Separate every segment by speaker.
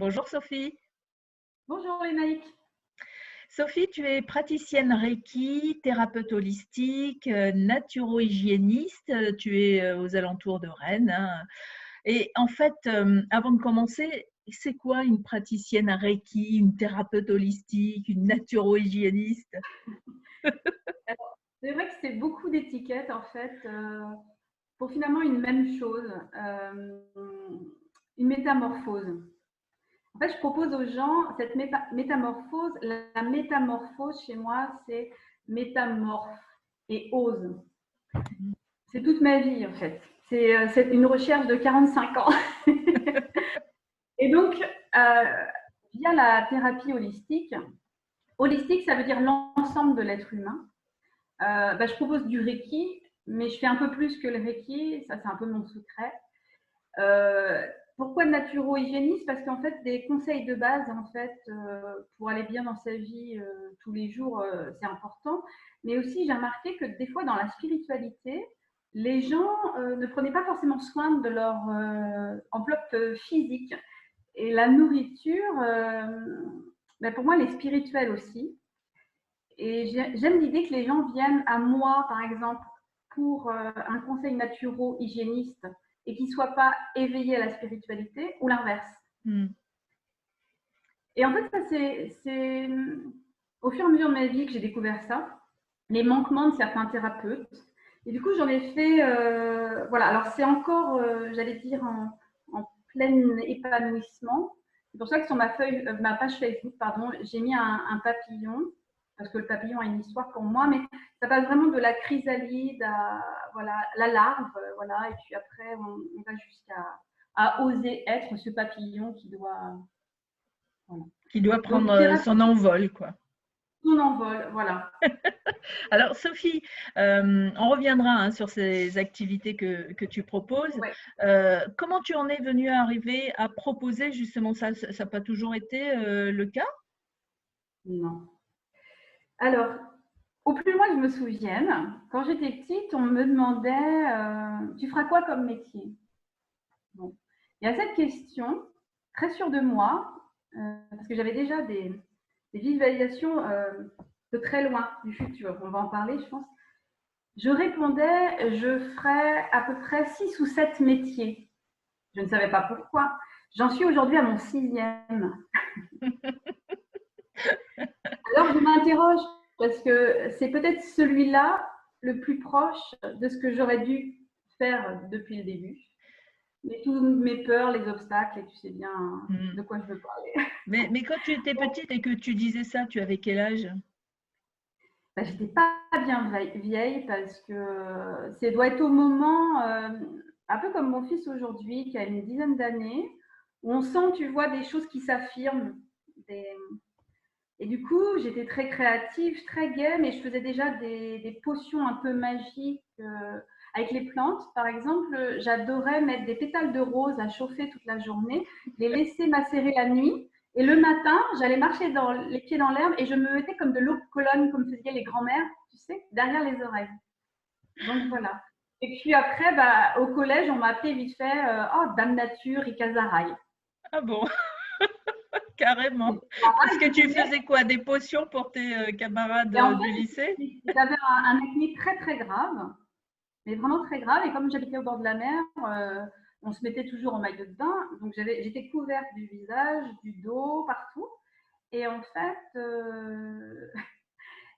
Speaker 1: Bonjour Sophie.
Speaker 2: Bonjour Lénaïque.
Speaker 1: Sophie, tu es praticienne Reiki, thérapeute holistique, naturo-hygiéniste. Tu es aux alentours de Rennes, hein. Et en fait, avant de commencer, c'est quoi une praticienne Reiki, une thérapeute holistique, une naturo-hygiéniste?
Speaker 2: C'est vrai que c'est beaucoup d'étiquettes en fait pour finalement une même chose, une métamorphose. En fait, je propose aux gens cette métamorphose. La métamorphose chez moi, c'est métamorphe et ose. C'est toute ma vie en fait. C'est une recherche de 45 ans. Et donc, via la thérapie holistique, holistique, ça veut dire l'ensemble de l'être humain. Je propose du Reiki, mais je fais un peu plus que le Reiki, ça c'est un peu mon secret. Pourquoi naturo-hygiéniste? Parce qu'en fait, des conseils de base, en fait, pour aller bien dans sa vie tous les jours, c'est important. Mais aussi, j'ai remarqué que des fois, dans la spiritualité, les gens ne prenaient pas forcément soin de leur enveloppe physique. Et la nourriture, pour moi, elle est spirituelle aussi. Et j'aime l'idée que les gens viennent à moi, par exemple, pour un conseil naturo-hygiéniste et qu'ils ne soient pas éveillés à la spiritualité ou l'inverse. Et en fait, ça, c'est au fur et à mesure de ma vie que j'ai découvert ça, les manquements de certains thérapeutes. Et du coup, j'en ai fait, voilà, alors c'est encore, j'allais dire, en plein épanouissement. C'est pour ça que sur ma page Facebook, pardon, j'ai mis un papillon, parce que le papillon a une histoire pour moi, mais ça passe vraiment de la chrysalide à voilà, la larve, voilà, et puis après, on va jusqu'à oser être ce papillon qui doit,
Speaker 1: voilà. Qui doit
Speaker 2: donc,
Speaker 1: prendre son envol, quoi.
Speaker 2: Son envol, voilà.
Speaker 1: Alors Sophie, on reviendra sur ces activités que tu proposes. Ouais. Comment tu en es venue à arriver à proposer justement ça? Ça n'a pas toujours été le cas?
Speaker 2: Non. Alors, au plus loin que je me souvienne, quand j'étais petite, on me demandait tu feras quoi comme métier? Bon. Il y a cette question, très sûre de moi, parce que j'avais déjà des visualisations de très loin du futur. On va en parler, je pense. Je répondais, je ferais à peu près 6 ou 7 métiers. Je ne savais pas pourquoi. J'en suis aujourd'hui à mon 6e. Alors, je m'interroge parce que c'est peut-être celui-là le plus proche de ce que j'aurais dû faire depuis le début. Mais toutes mes peurs, les obstacles, et tu sais bien de quoi je veux parler.
Speaker 1: Mais quand tu étais petite et que tu disais ça, tu avais quel âge?
Speaker 2: J'étais pas bien vieille parce que ça doit être au moment, un peu comme mon fils aujourd'hui, qui a une dizaine d'années, où on sent, tu vois, des choses qui s'affirment. Et du coup, j'étais très créative, très gaie, mais je faisais déjà des potions un peu magiques avec les plantes. Par exemple, j'adorais mettre des pétales de rose à chauffer toute la journée, les laisser macérer la nuit. Et le matin, j'allais marcher les pieds dans l'herbe et je me mettais comme de l'eau de Cologne, comme faisaient les grands-mères, tu sais, derrière les oreilles. Donc voilà. Et puis après, au collège, on m'a appelé vite fait Dame Nature et Casaraï.
Speaker 1: Ah bon? Carrément. Parce que tu faisais quoi? Des potions pour tes camarades du lycée?
Speaker 2: J'avais un acné très très grave, mais vraiment très grave. Et comme j'habitais au bord de la mer, on se mettait toujours en maillot de bain. Donc j'étais couverte du visage, du dos, partout. Et en fait,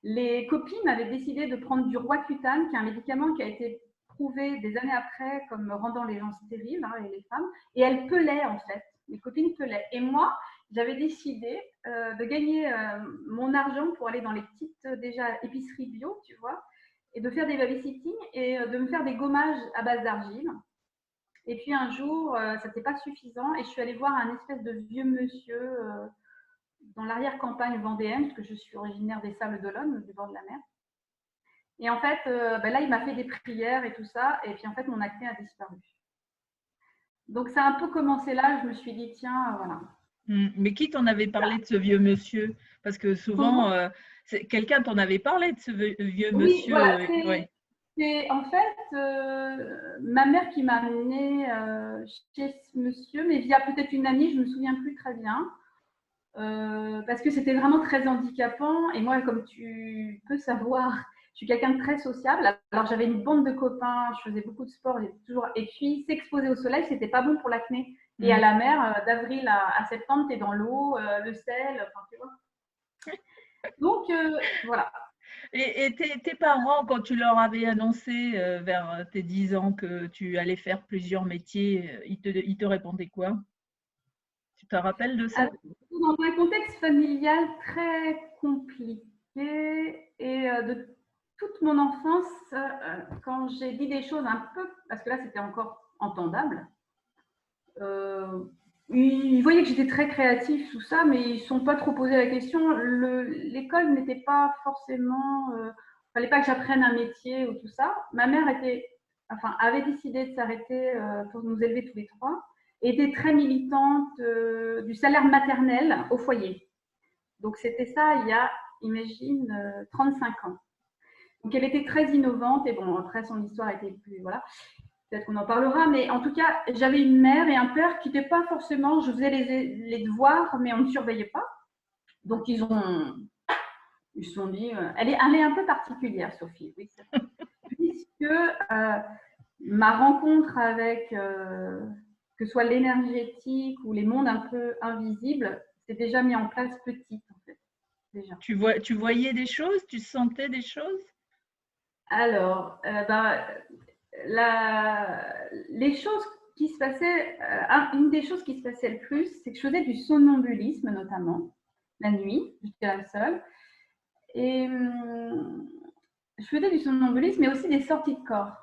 Speaker 2: les copines avaient décidé de prendre du Roaccutane, qui est un médicament qui a été prouvé des années après comme rendant les gens stériles, et les femmes. Et elles pelaient en fait. Les copines pelaient. Et moi, j'avais décidé de gagner mon argent pour aller dans les petites déjà épiceries bio, tu vois, et de faire des babysitting et de me faire des gommages à base d'argile. Et puis un jour, ça n'était pas suffisant et je suis allée voir un espèce de vieux monsieur dans l'arrière-campagne vendéenne, parce que je suis originaire des Sables d'Olonne, du bord de la mer. Et en fait, là, il m'a fait des prières et tout ça, et puis en fait, mon acné a disparu. Donc, ça a un peu commencé là, je me suis dit, tiens, voilà.
Speaker 1: Mais qui t'en avait parlé de ce vieux monsieur? Parce que souvent, quelqu'un t'en avait parlé de ce vieux monsieur.
Speaker 2: Voilà,
Speaker 1: Ouais.
Speaker 2: C'est en fait ma mère qui m'a amenée chez ce monsieur, mais via peut-être une amie, je ne me souviens plus très bien. Parce que c'était vraiment très handicapant. Et moi, comme tu peux savoir, je suis quelqu'un de très sociable. Alors, j'avais une bande de copains, je faisais beaucoup de sport, toujours. Et puis, s'exposer au soleil, c'était pas bon pour l'acné. Et à la mer, d'avril à septembre, tu es dans l'eau, le sel, enfin, tu vois. Donc, voilà.
Speaker 1: Et tes parents, quand tu leur avais annoncé vers tes 10 ans que tu allais faire plusieurs métiers, ils te répondaient quoi? Tu te rappelles de ça?
Speaker 2: Alors, dans un contexte familial très compliqué et de toute mon enfance, quand j'ai dit des choses un peu, parce que là c'était encore entendable, ils voyaient que j'étais très créative, tout ça, mais ils ne sont pas trop posé la question. L'école n'était pas forcément. Fallait pas que j'apprenne un métier ou tout ça. Ma mère avait décidé de s'arrêter pour nous élever tous les trois et était très militante du salaire maternel au foyer. Donc c'était ça il y a, imagine, 35 ans. Donc elle était très innovante et bon, après son histoire était plus. Voilà. Peut-être qu'on en parlera, mais en tout cas, j'avais une mère et un père qui n'étaient pas forcément. Je faisais les devoirs, mais on ne surveillait pas. Donc ils se sont dit, elle est un peu particulière, Sophie, oui, c'est vrai. Puisque ma rencontre avec, que ce soit l'énergétique ou les mondes un peu invisibles, c'est déjà mis en place petite, en fait, déjà.
Speaker 1: Tu voyais des choses? Tu sentais des choses?
Speaker 2: Alors, les choses qui se passaient, une des choses qui se passait le plus, c'est que je faisais du somnambulisme, notamment, la nuit, j'étais la seule. Et je faisais du somnambulisme, mais aussi des sorties de corps.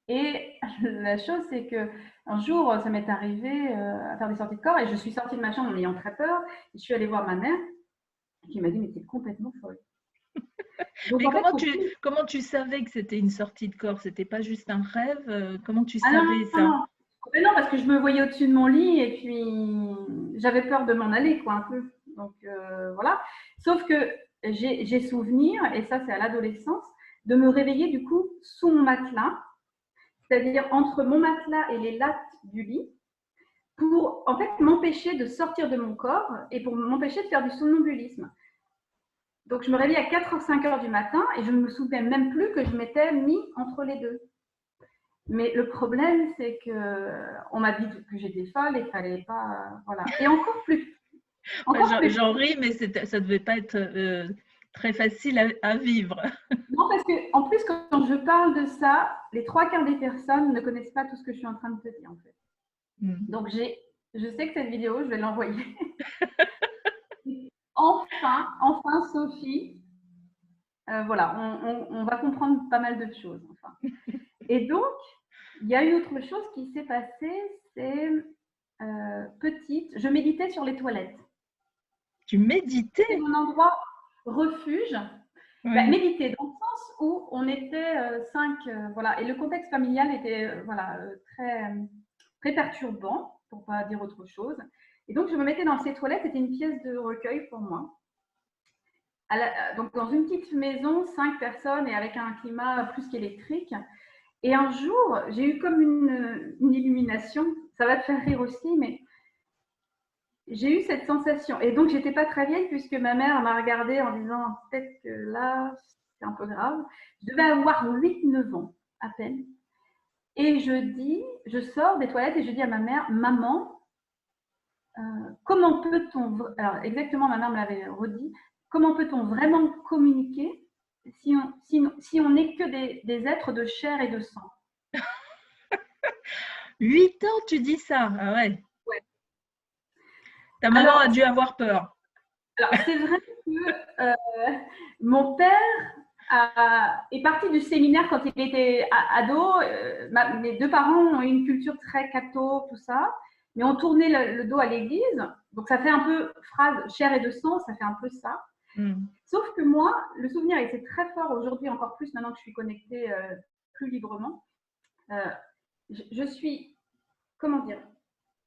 Speaker 2: Et la chose, c'est qu'un jour, ça m'est arrivé à faire des sorties de corps et je suis sortie de ma chambre en ayant très peur. Et je suis allée voir ma mère qui m'a dit, mais t'es complètement folle. Donc,
Speaker 1: Mais
Speaker 2: en fait,
Speaker 1: comment tu savais que c'était une sortie de corps? C'était pas juste un rêve? Comment tu
Speaker 2: ah non,
Speaker 1: savais
Speaker 2: non,
Speaker 1: ça?
Speaker 2: non. Mais non, parce que je me voyais au-dessus de mon lit et puis j'avais peur de m'en aller, quoi, un peu. Donc voilà. Sauf que j'ai souvenir, et ça c'est à l'adolescence, de me réveiller du coup sous mon matelas, c'est-à-dire entre mon matelas et les lattes du lit, pour en fait m'empêcher de sortir de mon corps et pour m'empêcher de faire du somnambulisme. Donc je me réveillais à 4h, 5h du matin et je ne me souvenais même plus que je m'étais mis entre les deux. Mais le problème, c'est qu'on m'a dit que j'étais folle et qu'il fallait pas. Voilà. Et encore plus.
Speaker 1: J'en ris, mais ça devait pas être très facile à vivre.
Speaker 2: Non, parce qu'en plus, quand je parle de ça, les 3/4 des personnes ne connaissent pas tout ce que je suis en train de te dire, en fait. Donc, je sais que cette vidéo, je vais l'envoyer. Enfin, Sophie, voilà, on va comprendre pas mal de choses. Enfin. Et donc, il y a une autre chose qui s'est passée, c'est petite, je méditais sur les toilettes.
Speaker 1: Tu méditais?
Speaker 2: C'était mon endroit refuge.
Speaker 1: Oui.
Speaker 2: Méditer dans le sens où on était 5, voilà, et le contexte familial était voilà, très perturbant, pour ne pas dire autre chose. Et donc, je me mettais dans ces toilettes, c'était une pièce de recueil pour moi. Donc, dans une petite maison, 5 personnes et avec un climat plus qu'électrique. Et un jour, j'ai eu comme une illumination. Ça va te faire rire aussi, mais j'ai eu cette sensation. Et donc, j'étais pas très vieille puisque ma mère m'a regardée en disant peut-être que là, c'est un peu grave. Je devais avoir 8-9 ans à peine. Et je sors des toilettes et je dis à ma mère, maman, comment peut-on, alors exactement, ma mère me l'avait redit, comment peut-on vraiment communiquer si on n'est que des êtres de chair et de sang?
Speaker 1: 8 ans, tu dis ça? Ah ouais.
Speaker 2: Ouais.
Speaker 1: Ta maman a dû avoir peur.
Speaker 2: Alors, c'est vrai que mon père est parti du séminaire quand il était ado. Mes deux parents ont eu une culture très catho, tout ça, mais ont tourné le dos à l'église. Donc, ça fait un peu phrase chair et de sang, ça fait un peu ça. Sauf que moi, le souvenir était très fort aujourd'hui, encore plus maintenant que je suis connectée plus librement. Je suis, comment dire,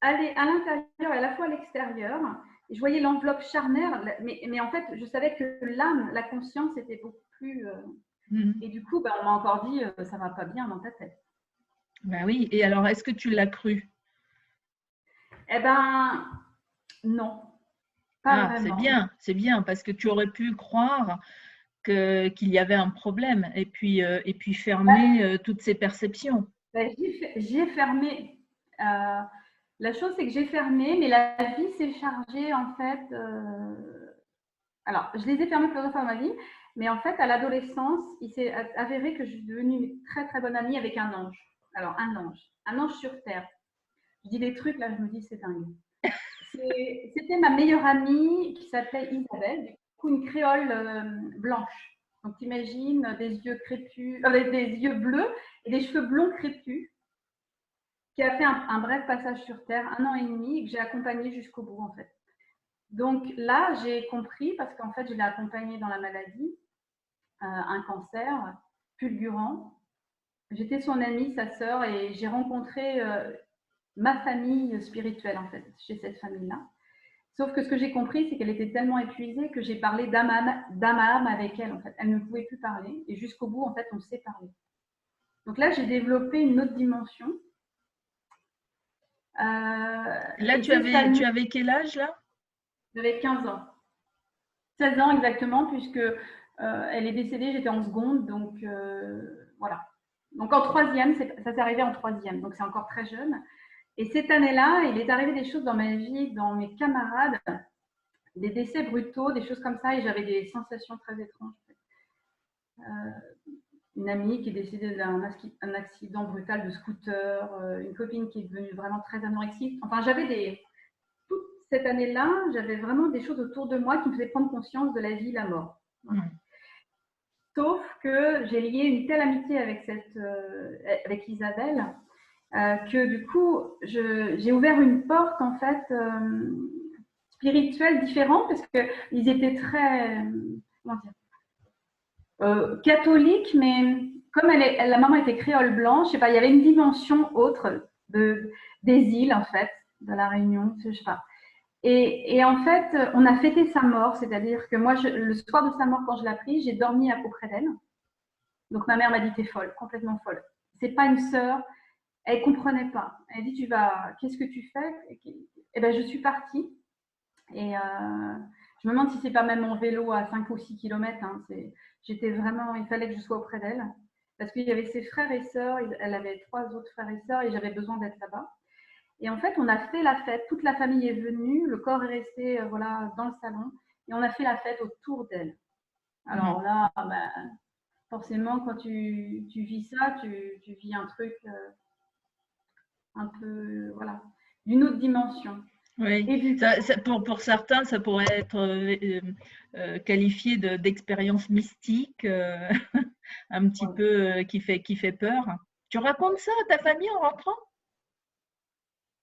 Speaker 2: allée à l'intérieur et à la fois à l'extérieur. Et je voyais l'enveloppe charnelle, mais en fait, je savais que l'âme, la conscience était beaucoup plus Et du coup, on m'a encore dit, ça va pas bien dans ta tête.
Speaker 1: Ben oui. Et alors, est-ce que tu l'as cru?
Speaker 2: Eh ben, non, pas vraiment.
Speaker 1: C'est bien, parce que tu aurais pu croire qu'il y avait un problème et puis fermer toutes ces perceptions.
Speaker 2: J'ai fermé. La chose, c'est que j'ai fermé, mais la vie s'est chargée, en fait. Alors, je les ai fermés plusieurs fois dans ma vie, mais en fait, à l'adolescence, il s'est avéré que je suis devenue une très, très bonne amie avec un ange. Alors, un ange sur Terre. Je dis des trucs, là, je me dis, c'est dingue. C'était ma meilleure amie qui s'appelait Isabelle, du coup, une créole blanche. Donc, t'imagines des yeux crépus, des yeux bleus et des cheveux blonds crépus, qui a fait un bref passage sur Terre, 1 an et demi, et que j'ai accompagné jusqu'au bout, en fait. Donc là, j'ai compris, parce qu'en fait, je l'ai accompagné dans la maladie, un cancer fulgurant. J'étais son amie, sa sœur, et j'ai rencontré ma famille spirituelle, en fait, chez cette famille-là. Sauf que ce que j'ai compris, c'est qu'elle était tellement épuisée que j'ai parlé d'âme à âme avec elle, en fait. Elle ne pouvait plus parler, et jusqu'au bout, en fait, on s'est parlé. Donc là, j'ai développé une autre dimension.
Speaker 1: Là, tu avais quel âge là?
Speaker 2: J'avais 15 ans. 16 ans exactement, puisque elle est décédée, j'étais en seconde, donc voilà. Donc en troisième, ça s'est arrivé en troisième, donc c'est encore très jeune. Et cette année-là, il est arrivé des choses dans ma vie, dans mes camarades, des décès brutaux, des choses comme ça, et j'avais des sensations très étranges. Une amie qui est décédée d'un accident brutal de scooter, une copine qui est devenue vraiment très anorexique. Enfin, toute cette année-là, j'avais vraiment des choses autour de moi qui me faisaient prendre conscience de la vie et la mort. Voilà. Sauf que j'ai lié une telle amitié avec Isabelle que du coup, j'ai ouvert une porte en fait spirituelle différente parce qu'ils étaient très catholiques, mais comme la maman était créole blanche, je sais pas, il y avait une dimension autre des îles en fait, de la Réunion, je sais pas. Et en fait, on a fêté sa mort, c'est-à-dire que moi, le soir de sa mort, quand je l'ai appris, j'ai dormi auprès d'elle. Donc ma mère m'a dit, t'es folle, complètement folle. C'est pas une sœur. Elle comprenait pas. Elle dit, qu'est-ce que tu fais? Et ben, je suis partie. Et je me demande si c'est pas même en vélo à 5 ou 6 km. Hein. J'étais vraiment, il fallait que je sois auprès d'elle. Parce qu'il y avait ses frères et sœurs, elle avait 3 autres frères et sœurs et j'avais besoin d'être là-bas. Et en fait, on a fait la fête. Toute la famille est venue. Le corps est resté voilà, dans le salon. Et on a fait la fête autour d'elle. Alors là, forcément, quand tu vis ça, tu vis un truc un peu, voilà, d'une autre dimension.
Speaker 1: Oui, pour certains, ça pourrait être qualifié d'expérience mystique, un petit peu qui fait peur. Tu racontes ça à ta famille en rentrant?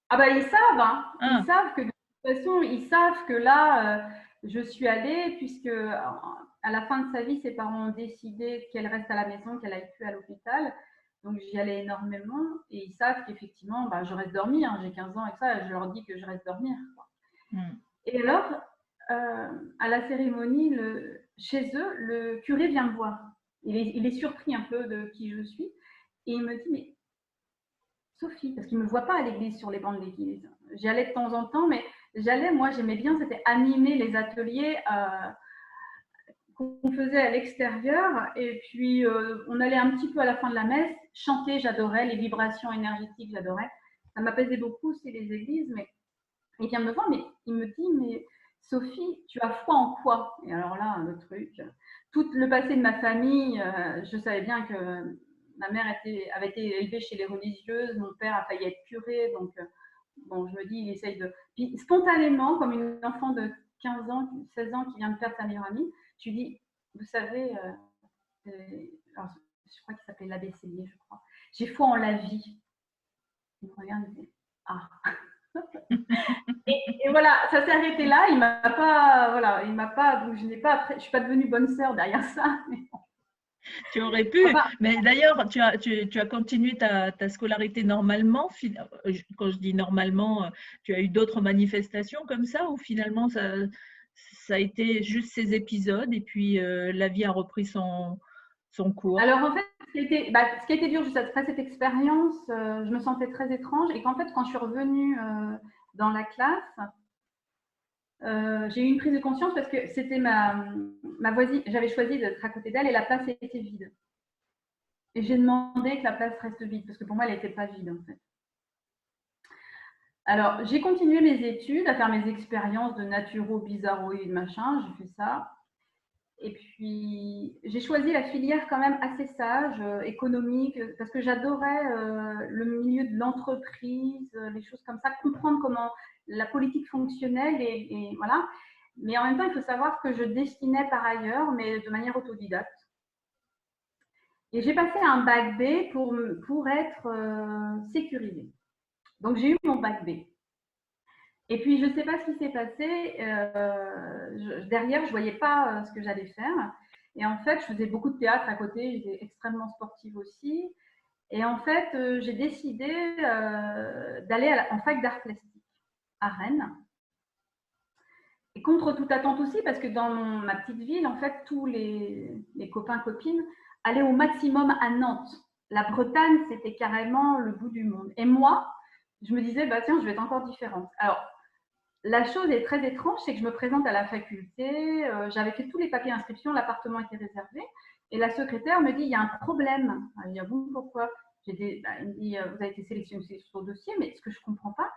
Speaker 2: Ah bah ils savent, hein. Ils savent que de toute façon, ils savent que là, je suis allée puisque à la fin de sa vie, ses parents ont décidé qu'elle reste à la maison, qu'elle aille plus à l'hôpital. Donc j'y allais énormément et ils savent qu'effectivement, je reste dormir. Hein, j'ai 15 ans et ça, je leur dis que je reste dormir. Et alors, à la cérémonie, chez eux, le curé vient me voir. Il est surpris un peu de qui je suis et il me dit mais Sophie, parce qu'il ne me voit pas à l'église, sur les bancs de l'église. J'y allais de temps en temps, mais moi j'aimais bien, c'était animer les ateliers qu'on faisait à l'extérieur. Et puis on allait un petit peu à la fin de la messe, chanter, j'adorais, les vibrations énergétiques, j'adorais. Ça m'apaisait beaucoup aussi les églises, mais il vient me voir, mais il me dit, mais Sophie, tu as foi en quoi? Et alors là, le truc, tout le passé de ma famille, je savais bien que ma mère avait été élevée chez les religieuses, mon père a failli être curé, donc bon, je me dis, il essaye de… Puis spontanément, comme une enfant de 15 ans, 16 ans qui vient de perdre sa meilleure amie, je lui dis, vous savez, alors, je crois qu'il s'appelait l'abbé Cellier, je crois, j'ai foi en la vie. Il me regarde et dit, ah et voilà, ça s'est arrêté là. Il m'a pas, donc je suis pas devenue bonne sœur derrière ça. Mais bon.
Speaker 1: Tu aurais pu, mais d'ailleurs, tu as continué ta scolarité normalement. Quand je dis normalement, tu as eu d'autres manifestations comme ça, ou finalement ça a été juste ces épisodes et puis la vie a repris son son cours?
Speaker 2: Alors en fait, ce qui a été dur juste après cette expérience, je me sentais très étrange et qu'en fait, quand je suis revenue dans la classe, j'ai eu une prise de conscience parce que c'était ma voisine, j'avais choisi d'être à côté d'elle et la place était vide. Et j'ai demandé que la place reste vide parce que pour moi, elle n'était pas vide en fait. Alors, j'ai continué mes études, à faire mes expériences de naturo, bizarroïde, machin, j'ai fait ça. Et puis, j'ai choisi la filière quand même assez sage, économique, parce que j'adorais le milieu de l'entreprise, les choses comme ça, comprendre comment la politique fonctionnait, et voilà. Mais en même temps, il faut savoir que je dessinais par ailleurs, mais de manière autodidacte. Et j'ai passé un bac B pour être sécurisée. Donc, j'ai eu mon bac B. Et puis, je ne sais pas ce qui s'est passé. Derrière, je ne voyais pas ce que j'allais faire. Et en fait, je faisais beaucoup de théâtre à côté. J'étais extrêmement sportive aussi. Et en fait, j'ai décidé d'aller en fac d'art plastique à Rennes. Et contre toute attente aussi, parce que dans ma petite ville, en fait, tous les copains, copines allaient au maximum à Nantes. La Bretagne, c'était carrément le bout du monde. Et moi, je me disais, bah tiens, je vais être encore différente. Alors, la chose est très étrange, c'est que je me présente à la faculté, j'avais fait tous les papiers d'inscription, l'appartement était réservé, et la secrétaire me dit, il y a un problème. Je dis, ah bon, pourquoi? Il me dit, vous avez été sélectionné sur le dossier, mais ce que je ne comprends pas,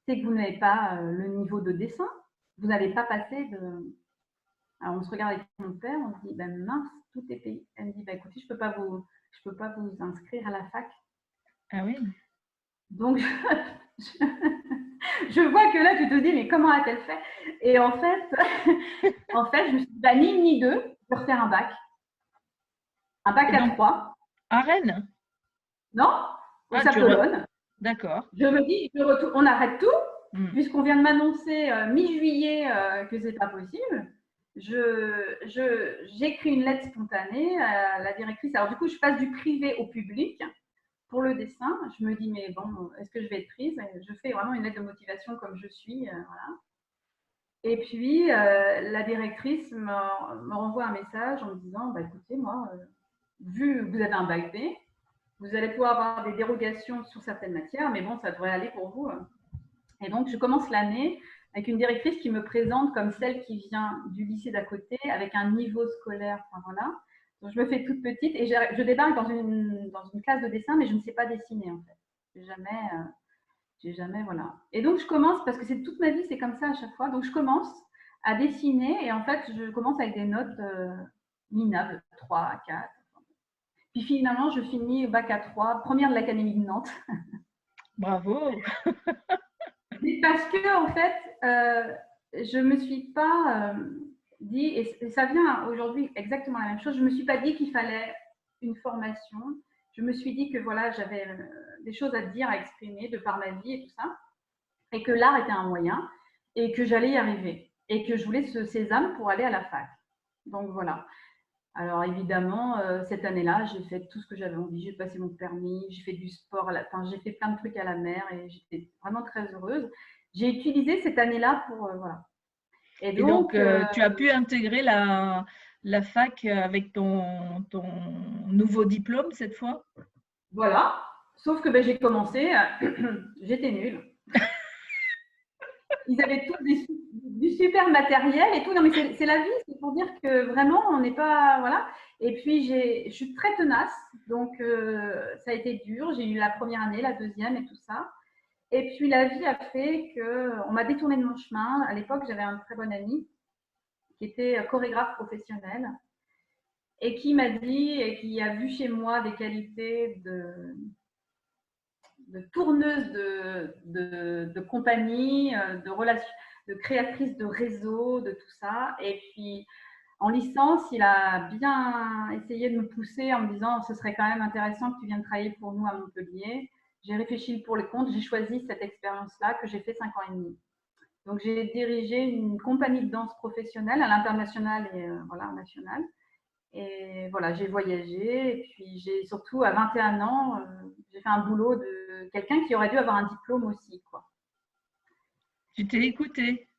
Speaker 2: c'est que vous n'avez pas le niveau de dessin, vous n'avez pas passé de… Alors, on se regarde avec mon père, on se dit, ben mince, tout est payé. Elle me dit, bah, écoutez, je peux pas vous inscrire à la fac.
Speaker 1: Ah oui.
Speaker 2: Donc, je vois que là, tu te dis, mais comment a-t-elle fait? Et en fait, je me suis dit, bah, ni une ni deux, je vais refaire un bac. Un bac à 3.
Speaker 1: À Rennes?
Speaker 2: Non, au Sapolonne.
Speaker 1: D'accord.
Speaker 2: Je me dis, on arrête tout, puisqu'on vient de m'annoncer mi-juillet que c'est pas possible. J'écris une lettre spontanée à la directrice. Alors, du coup, je passe du privé au public. Pour le dessin, je me dis, mais bon, est-ce que je vais être prise? Je fais vraiment une lettre de motivation comme je suis. Voilà. Et puis, la directrice me renvoie un message en me disant, bah, écoutez, moi, vu que vous avez un bac B, vous allez pouvoir avoir des dérogations sur certaines matières, mais bon, ça devrait aller pour vous. Et donc, je commence l'année avec une directrice qui me présente comme celle qui vient du lycée d'à côté, avec un niveau scolaire, enfin, voilà. Donc, je me fais toute petite et je débarque dans une classe de dessin, mais je ne sais pas dessiner en fait. J'ai jamais, voilà. Et donc, je commence, parce que c'est toute ma vie, c'est comme ça à chaque fois. Donc, je commence à dessiner et en fait, je commence avec des notes minables, 3, 4. Puis finalement, je finis bac à 3, première de l'Académie de Nantes.
Speaker 1: Bravo.
Speaker 2: Mais parce que, en fait, je ne me suis pas dit, et ça vient aujourd'hui exactement la même chose, je ne me suis pas dit qu'il fallait une formation. Je me suis dit que voilà, j'avais des choses à dire, à exprimer de par ma vie et tout ça, et que l'art était un moyen, et que j'allais y arriver, et que je voulais ce sésame pour aller à la fac. Donc voilà. Alors évidemment, cette année-là, j'ai fait tout ce que j'avais envie. J'ai passé mon permis, j'ai fait du sport, j'ai fait plein de trucs à la mer et j'étais vraiment très heureuse. J'ai utilisé cette année-là pour voilà.
Speaker 1: Et donc tu as pu intégrer la fac avec ton nouveau diplôme cette fois?
Speaker 2: Voilà. Sauf que ben, j'ai commencé, j'étais nulle. Ils avaient tous du super matériel et tout. Non, mais c'est la vie, c'est pour dire que vraiment, on n'est pas. Voilà. Et puis, je suis très tenace. Donc, ça a été dur. J'ai eu la première année, la deuxième et tout ça. Et puis, la vie a fait qu'on m'a détourné de mon chemin. À l'époque, j'avais un très bon ami qui était chorégraphe professionnel et qui m'a dit, et qui a vu chez moi des qualités de tourneuse de compagnie, de relation, de créatrice de réseau, de tout ça. Et puis, en licence, il a bien essayé de me pousser en me disant ce serait quand même intéressant que tu viennes travailler pour nous à Montpellier. J'ai réfléchi pour le compte, j'ai choisi cette expérience-là que j'ai fait 5 ans et demi. Donc, j'ai dirigé une compagnie de danse professionnelle à l'international et voilà, national. Et voilà, j'ai voyagé. Et puis, j'ai surtout, à 21 ans, j'ai fait un boulot de quelqu'un qui aurait dû avoir un diplôme aussi, quoi.
Speaker 1: Tu t'es écouté?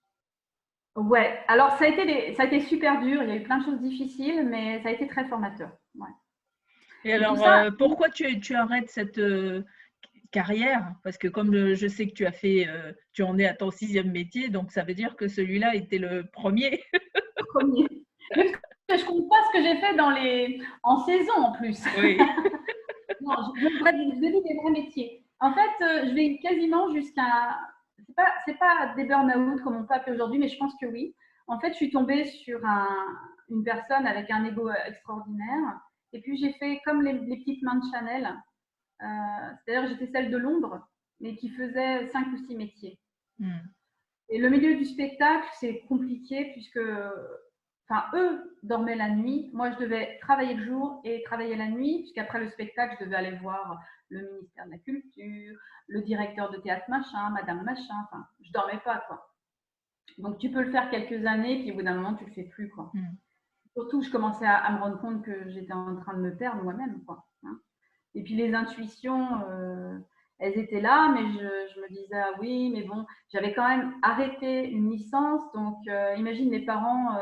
Speaker 2: Ouais, alors ça a été super dur. Il y a eu plein de choses difficiles, mais ça a été très formateur. Ouais.
Speaker 1: Et
Speaker 2: Et tout
Speaker 1: alors,
Speaker 2: ça,
Speaker 1: pourquoi tu arrêtes cette carrière? Parce que comme je sais que tu en es à ton 6e métier, donc ça veut dire que celui-là était le premier.
Speaker 2: premier. Parce que je compte pas ce que j'ai fait en saison en plus.
Speaker 1: Oui.
Speaker 2: Non, je vis des vrais métiers. En fait, je vais quasiment jusqu'à. C'est pas des burn-out comme on peut appeler aujourd'hui, mais je pense que oui. En fait, je suis tombée sur une personne avec un ego extraordinaire. Et puis, j'ai fait comme les petites mains de Chanel. C'est-à-dire, j'étais celle de l'ombre, mais qui faisait 5 ou 6 métiers.
Speaker 1: Mm.
Speaker 2: Et le milieu du spectacle, c'est compliqué puisque, enfin, eux dormaient la nuit. Moi, je devais travailler le jour et travailler la nuit, puisqu'après le spectacle, je devais aller voir le ministère de la Culture, le directeur de théâtre machin, madame machin. Enfin, je dormais pas, quoi. Donc, tu peux le faire quelques années, puis au bout d'un moment, tu le fais plus, quoi.
Speaker 1: Mm.
Speaker 2: Surtout, je commençais à me rendre compte que j'étais en train de me perdre moi-même, quoi. Hein. Et puis, les intuitions, elles étaient là, mais je me disais, ah oui, mais bon, j'avais quand même arrêté une licence. Donc, imagine les parents,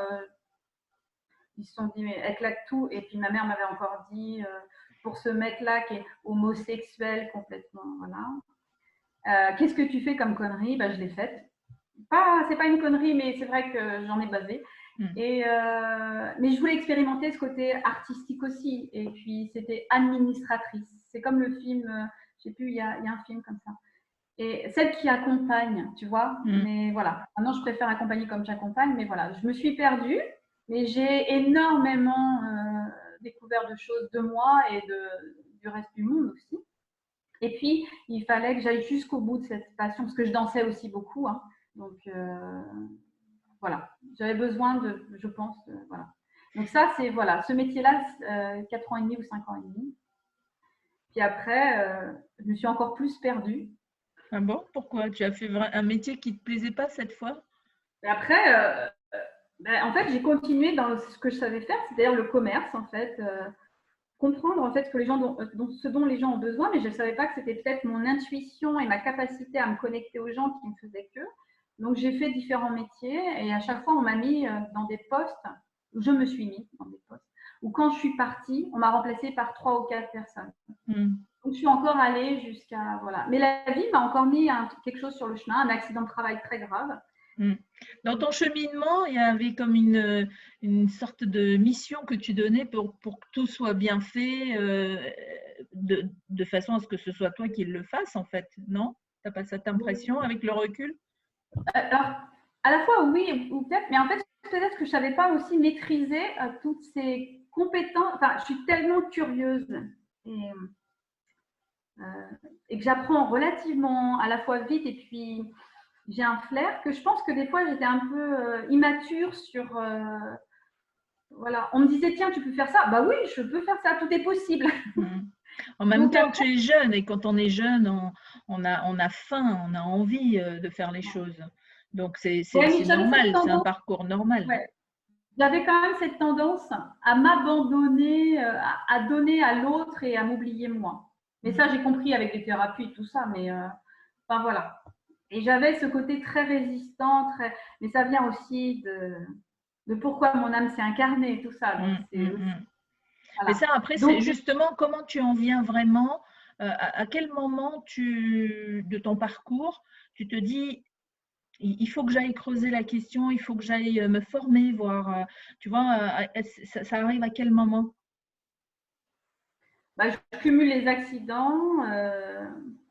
Speaker 2: ils se sont dit, mais elle claque tout. Et puis, ma mère m'avait encore dit, pour ce mec-là qui est homosexuel complètement, voilà. Qu'est-ce que tu fais comme connerie? Ben, je l'ai faite. C'est pas une connerie, mais c'est vrai que j'en ai basé.
Speaker 1: Mm.
Speaker 2: Mais je voulais expérimenter ce côté artistique aussi. Et puis, c'était administratrice. C'est comme le film, je sais plus, il y a un film comme ça. Et celle qui accompagne, tu vois.
Speaker 1: Mm.
Speaker 2: Mais voilà, maintenant, je préfère accompagner comme j'accompagne. Mais voilà, je me suis perdue. Mais j'ai énormément découvert de choses de moi et du reste du monde aussi. Et puis, il fallait que j'aille jusqu'au bout de cette passion, parce que je dansais aussi beaucoup. Hein. Donc, voilà, j'avais besoin je pense, voilà. Donc ça, c'est, voilà, ce métier-là, 4 ans et demi ou 5 ans et demi. Puis après, je me suis encore plus perdue.
Speaker 1: Ah bon? Pourquoi? Tu as fait un métier qui ne te plaisait pas cette fois?
Speaker 2: Et après, en fait, j'ai continué dans ce que je savais faire, c'est-à-dire le commerce, en fait, comprendre en fait ce dont les gens ont besoin, mais je ne savais pas que c'était peut-être mon intuition et ma capacité à me connecter aux gens qui me faisaient que. Donc j'ai fait différents métiers et à chaque fois on m'a mis dans des postes, je me suis mis dans des postes, où quand je suis partie, on m'a remplacée par 3 ou 4 personnes.
Speaker 1: Mm.
Speaker 2: Donc je suis encore allée jusqu'à, voilà. Mais la vie m'a encore mis quelque chose sur le chemin, un accident de travail très grave.
Speaker 1: Mm. Dans ton cheminement, il y avait comme une sorte de mission que tu donnais pour que tout soit bien fait, de façon à ce que ce soit toi qui le fasse, en fait, non? Tu n'as pas cette impression avec le recul?
Speaker 2: Alors, à la fois oui ou peut-être, mais en fait, peut-être que je ne savais pas aussi maîtriser toutes ces compétences. Enfin, je suis tellement curieuse et, euh, et que j'apprends relativement à la fois vite et puis j'ai un flair que je pense que des fois j'étais un peu immature sur. Voilà, on me disait tiens, tu peux faire ça. Bah oui, je peux faire ça, tout est possible.
Speaker 1: Mm. En même
Speaker 2: Donc
Speaker 1: temps,
Speaker 2: après,
Speaker 1: tu es jeune et quand on est jeune, on a faim, on a envie de faire les choses. Donc,
Speaker 2: ouais, mais
Speaker 1: c'est
Speaker 2: j'avais cette
Speaker 1: normal, c'est un
Speaker 2: tendance.
Speaker 1: parcours normal.
Speaker 2: Ouais, j'avais quand même cette tendance à m'abandonner, à donner à l'autre et à m'oublier moi. Mais
Speaker 1: Mm.
Speaker 2: ça, j'ai compris avec les thérapies et tout ça, mais enfin voilà. Et j'avais ce côté très résistant, mais ça vient aussi de pourquoi mon âme s'est incarnée et tout ça. Donc
Speaker 1: Mm,
Speaker 2: c'est
Speaker 1: mm,
Speaker 2: aussi,
Speaker 1: mm. Mais
Speaker 2: voilà.
Speaker 1: ça, après, c'est
Speaker 2: Donc,
Speaker 1: justement comment tu en viens vraiment, à quel moment de ton parcours, tu te dis, il faut que j'aille creuser la question, il faut que j'aille me former, voir, tu vois, ça arrive à quel moment?
Speaker 2: bah, je cumule les accidents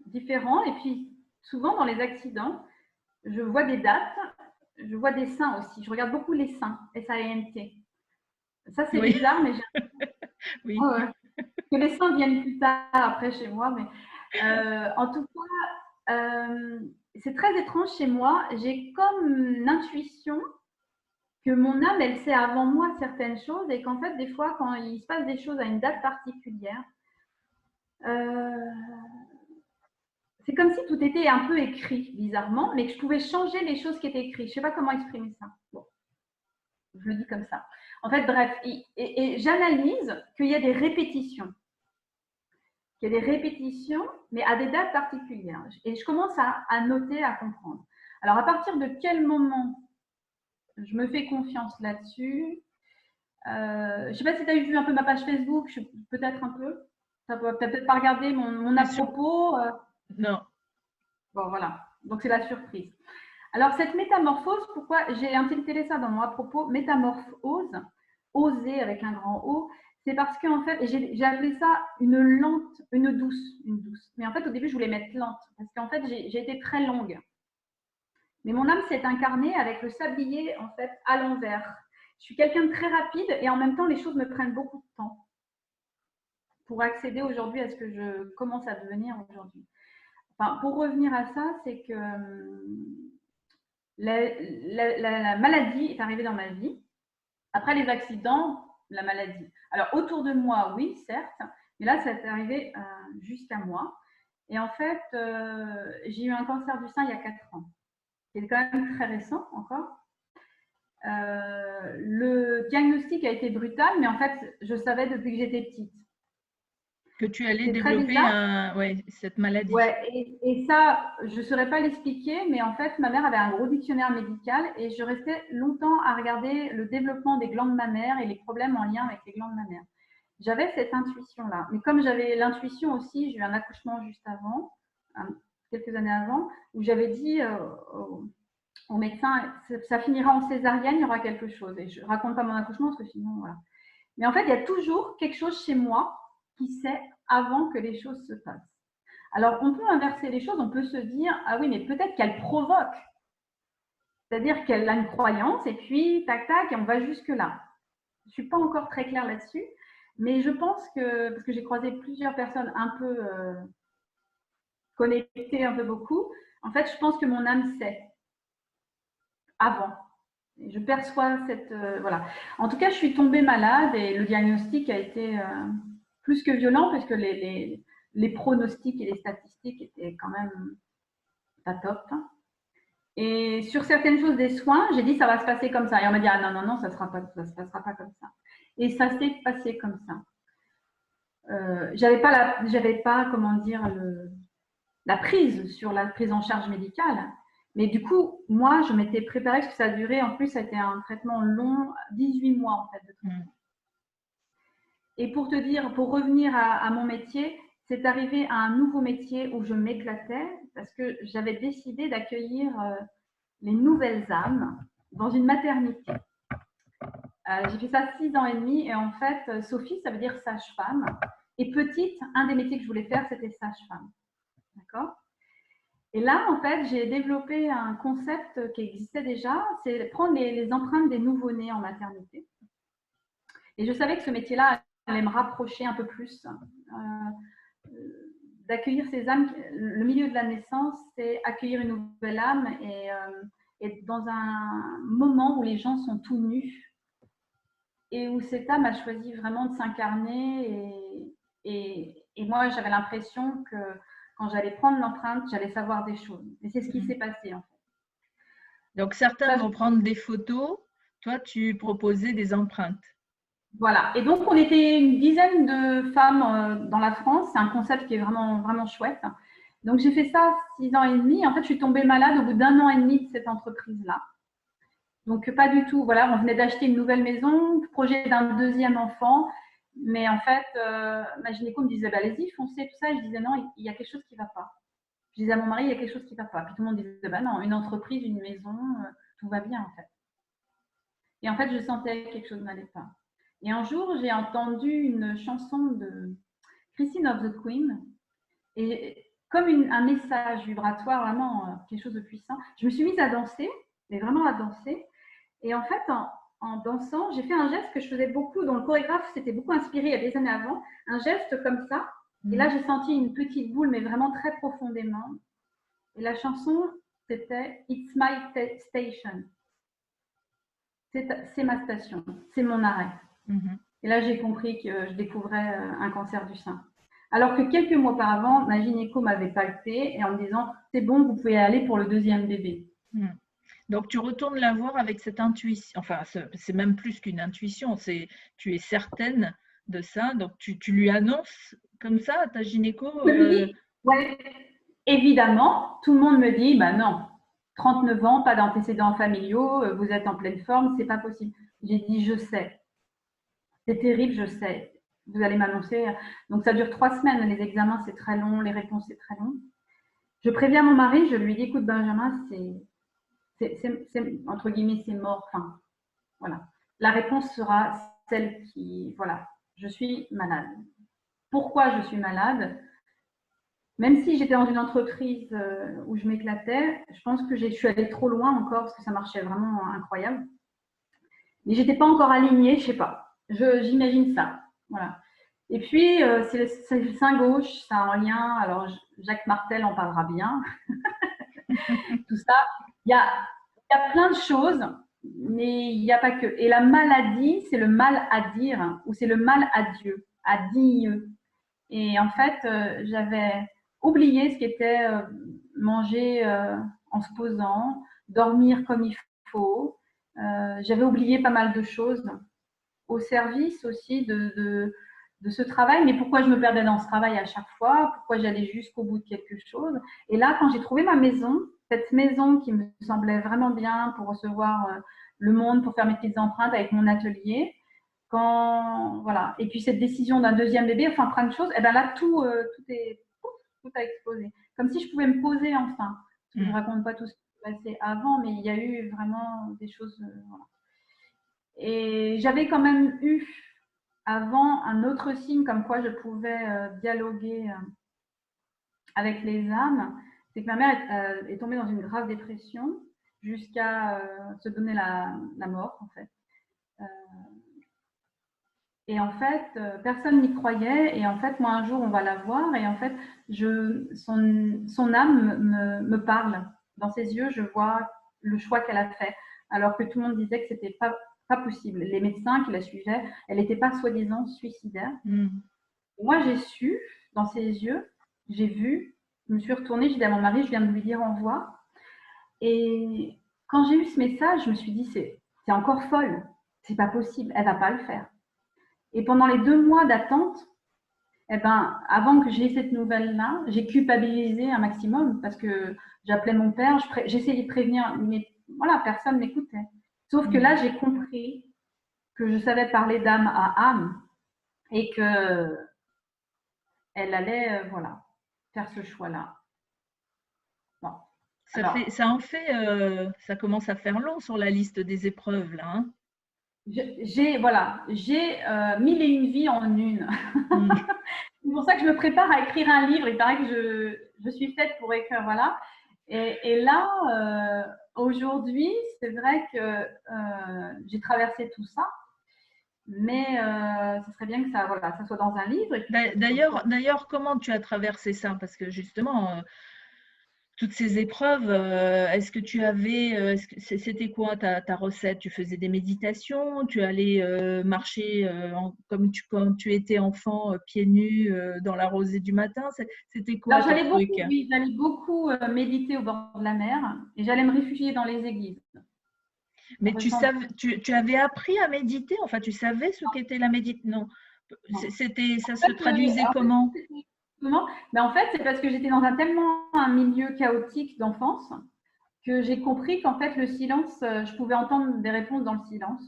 Speaker 2: différents et puis souvent dans les accidents, je vois des dates, je vois des seins aussi. Je regarde beaucoup les seins, S-A-I-N-T. Ça, c'est
Speaker 1: Oui,
Speaker 2: bizarre, mais
Speaker 1: oui.
Speaker 2: oh, ouais. Que les seins viennent plus tard après chez moi. Mais en tout cas, c'est très étrange chez moi. J'ai comme une intuition que mon âme, elle sait avant moi certaines choses et qu'en fait, des fois, quand il se passe des choses à une date particulière, euh, c'est comme si tout était un peu écrit, bizarrement, mais que je pouvais changer les choses qui étaient écrites. Je ne sais pas comment exprimer ça. Bon, je le dis comme ça. En fait, bref, et j'analyse qu'il y a des répétitions. Qu'il y a des répétitions, mais à des dates particulières. Et je commence à noter, à comprendre. Alors, à partir de quel moment je me fais confiance là-dessus? Je ne sais pas si tu as vu un peu ma page Facebook, peut-être un peu. Tu n'as peut-être pas regardé mon à propos.
Speaker 1: Non.
Speaker 2: Bon, voilà. Donc, c'est la surprise. Alors, cette métamorphose, pourquoi j'ai intitulé ça dans mon à propos, métamorphose, oser avec un grand O, c'est parce qu'en fait, j'ai appelé ça une lente, une douce. Mais en fait, au début, je voulais mettre lente, parce qu'en fait, j'ai été très longue. Mais mon âme s'est incarnée avec le sablier, en fait, à l'envers. Je suis quelqu'un de très rapide et en même temps, les choses me prennent beaucoup de temps pour accéder aujourd'hui à ce que je commence à devenir aujourd'hui. Enfin, pour revenir à ça, c'est que la maladie est arrivée dans ma vie. Après les accidents, la maladie. Alors, autour de moi, oui, certes, mais là, ça est arrivé jusqu'à moi. Et en fait, j'ai eu un cancer du sein il y a 4 ans, qui est quand même très récent encore. Le diagnostic a été brutal, mais en fait, je savais depuis que j'étais petite.
Speaker 1: Que tu allais développer cette maladie.
Speaker 2: Ouais, et ça, je ne saurais pas l'expliquer, mais en fait, ma mère avait un gros dictionnaire médical et je restais longtemps à regarder le développement des glandes mammaires et les problèmes en lien avec les glandes mammaires. J'avais cette intuition-là. Mais comme j'avais l'intuition aussi, j'ai eu un accouchement juste avant, quelques années avant, où j'avais dit au médecin, ça finira en césarienne, il y aura quelque chose. Et je ne raconte pas mon accouchement parce que sinon, voilà. Mais en fait, il y a toujours quelque chose chez moi qui sait avant que les choses se passent. Alors, on peut inverser les choses, on peut se dire, ah oui, mais peut-être qu'elle provoque. C'est-à-dire qu'elle a une croyance et puis, tac, tac, et on va jusque-là. Je ne suis pas encore très claire là-dessus, mais je pense que, parce que j'ai croisé plusieurs personnes un peu connectées, un peu beaucoup, en fait, je pense que mon âme sait avant. Et je perçois cette… voilà. En tout cas, je suis tombée malade et le diagnostic a été plus que violent parce que les pronostics et les statistiques étaient quand même pas top. Et sur certaines choses des soins, j'ai dit ça va se passer comme ça. Et on m'a dit ah non, ça se passera pas comme ça. Et ça s'est passé comme ça. J'avais pas comment dire la prise sur la prise en charge médicale. Mais du coup, moi, je m'étais préparée parce que ça a duré, en plus, ça a été un traitement long, 18 mois en fait de traitement. Et pour te dire, pour revenir à mon métier, c'est arrivé à un nouveau métier où je m'éclatais parce que j'avais décidé d'accueillir les nouvelles âmes dans une maternité. J'ai fait ça 6 ans et demi et en fait, Sophie, ça veut dire sage-femme. Et petite, un des métiers que je voulais faire, c'était sage-femme. D'accord ? Et là, en fait, j'ai développé un concept qui existait déjà, c'est prendre les empreintes des nouveau-nés en maternité. Et je savais que ce métier-là allait me rapprocher un peu plus d'accueillir ces âmes. Le milieu de la naissance, c'est accueillir une nouvelle âme et dans un moment où les gens sont tout nus et où cette âme a choisi vraiment de s'incarner. Et moi, j'avais l'impression que quand j'allais prendre l'empreinte, j'allais savoir des choses. Et c'est ce qui s'est passé en fait.
Speaker 1: Donc certains vont prendre des photos, toi tu proposais des empreintes.
Speaker 2: Voilà. Et donc on était une dizaine de femmes dans la France. C'est un concept qui est vraiment, vraiment chouette. Donc j'ai fait ça 6 ans et demi. En fait, je suis tombée malade au bout d'1 an et demi de cette entreprise-là. Donc pas du tout. Voilà, on venait d'acheter une nouvelle maison, projet d'un deuxième enfant. Mais en fait, ma gynéco me disait, bah, allez-y, foncez, tout ça. Et je disais, non, il y a quelque chose qui ne va pas. Je disais à mon mari, il y a quelque chose qui ne va pas. Puis tout le monde disait, bah non, une entreprise, une maison, tout va bien en fait. Et en fait, je sentais que quelque chose n'allait pas. Et un jour, j'ai entendu une chanson de Christine of the Queen. Et comme un message vibratoire, vraiment quelque chose de puissant, je me suis mise à danser, mais vraiment à danser. Et en fait, en dansant, j'ai fait un geste que je faisais beaucoup, dont le chorégraphe s'était beaucoup inspiré il y a des années avant, un geste comme ça. Et là, j'ai senti une petite boule, mais vraiment très profondément. Et la chanson, c'était It's My Station. C'est ma station, c'est mon arrêt. Et là, j'ai compris que je découvrais un cancer du sein. Alors que quelques mois auparavant, ma gynéco m'avait palpé et en me disant « c'est bon, vous pouvez aller pour le deuxième bébé ».
Speaker 1: Donc, tu retournes la voir avec cette intuition. Enfin, c'est même plus qu'une intuition, tu es certaine de ça. Donc, tu lui annonces comme ça à ta gynéco
Speaker 2: ouais. Évidemment, tout le monde me dit « bah non, 39 ans, pas d'antécédents familiaux, vous êtes en pleine forme, c'est pas possible ». J'ai dit « je sais ». C'est terrible, je sais. Vous allez m'annoncer. Donc, ça dure 3 semaines. Les examens, c'est très long. Les réponses, c'est très long. Je préviens mon mari, je lui dis, écoute, Benjamin, entre guillemets, c'est mort. Enfin, voilà. La réponse sera celle qui, voilà, je suis malade. Pourquoi je suis malade? Même si j'étais dans une entreprise où je m'éclatais, je pense que je suis allée trop loin encore parce que ça marchait vraiment incroyable. Mais j'étais pas encore alignée, je sais pas. J'imagine ça. Voilà. Et puis, c'est le sein gauche, ça a un lien. Alors, Jacques Martel en parlera bien. Tout ça. Il y a plein de choses, mais il n'y a pas que. Et la maladie, c'est le mal à dire ou c'est le mal à Dieu, à Dieu. Et en fait, j'avais oublié ce qu'était manger en se posant, dormir comme il faut. J'avais oublié pas mal de choses au service aussi de ce travail. Mais pourquoi je me perdais dans ce travail à chaque fois? Pourquoi j'allais jusqu'au bout de quelque chose? Et là, quand j'ai trouvé ma maison, cette maison qui me semblait vraiment bien pour recevoir le monde, pour faire mes petites empreintes avec mon atelier, voilà. Et puis cette décision d'un deuxième bébé, enfin plein de choses, et bien là tout a explosé. Comme si je pouvais me poser enfin. Je ne raconte pas tout ce qui s'est passé avant, mais il y a eu vraiment des choses. Voilà. Et j'avais quand même eu avant un autre signe comme quoi je pouvais dialoguer avec les âmes, c'est que ma mère est tombée dans une grave dépression jusqu'à se donner la mort en fait. Et en fait, personne n'y croyait. Et en fait, moi, un jour, on va la voir. Et en fait, son âme me parle. Dans ses yeux, je vois le choix qu'elle a fait. Alors que tout le monde disait que c'était pas possible. Les médecins qui la suivaient, elle n'était pas soi-disant suicidaire. Moi, j'ai su, dans ses yeux, j'ai vu, je me suis retournée, j'ai dit à mon mari, je viens de lui dire au revoir. Et quand j'ai eu ce message, je me suis dit, c'est encore folle. C'est pas possible. Elle va pas le faire. Et pendant les 2 mois d'attente, eh ben, avant que j'ai cette nouvelle-là, j'ai culpabilisé un maximum parce que j'appelais mon père, j'essayais de prévenir, mais voilà, personne m'écoutait. Sauf que là, j'ai compris que je savais parler d'âme à âme et que elle allait, voilà, faire ce choix-là. Bon.
Speaker 1: Ça commence à faire long sur la liste des épreuves là. Hein.
Speaker 2: J'ai 1001 vies en une. C'est pour ça que je me prépare à écrire un livre. Il paraît que je suis faite pour écrire, voilà. Et là, aujourd'hui, c'est vrai que j'ai traversé tout ça, mais ce serait bien que ça soit dans un livre.
Speaker 1: D'ailleurs, comment tu as traversé ça? Parce que justement, toutes ces épreuves, est-ce que tu avais, c'était quoi ta recette? Tu faisais des méditations, tu allais marcher quand tu étais enfant, pieds nus dans la rosée du matin. C'était quoi ton truc?
Speaker 2: J'allais beaucoup méditer au bord de la mer et j'allais me réfugier dans les églises.
Speaker 1: Mais tu avais appris à méditer? Enfin, tu savais ce qu'était la méditation? Non. Ça se traduisait comment?
Speaker 2: Mais en fait, c'est parce que j'étais dans un milieu chaotique d'enfance que j'ai compris qu'en fait, le silence, je pouvais entendre des réponses dans le silence.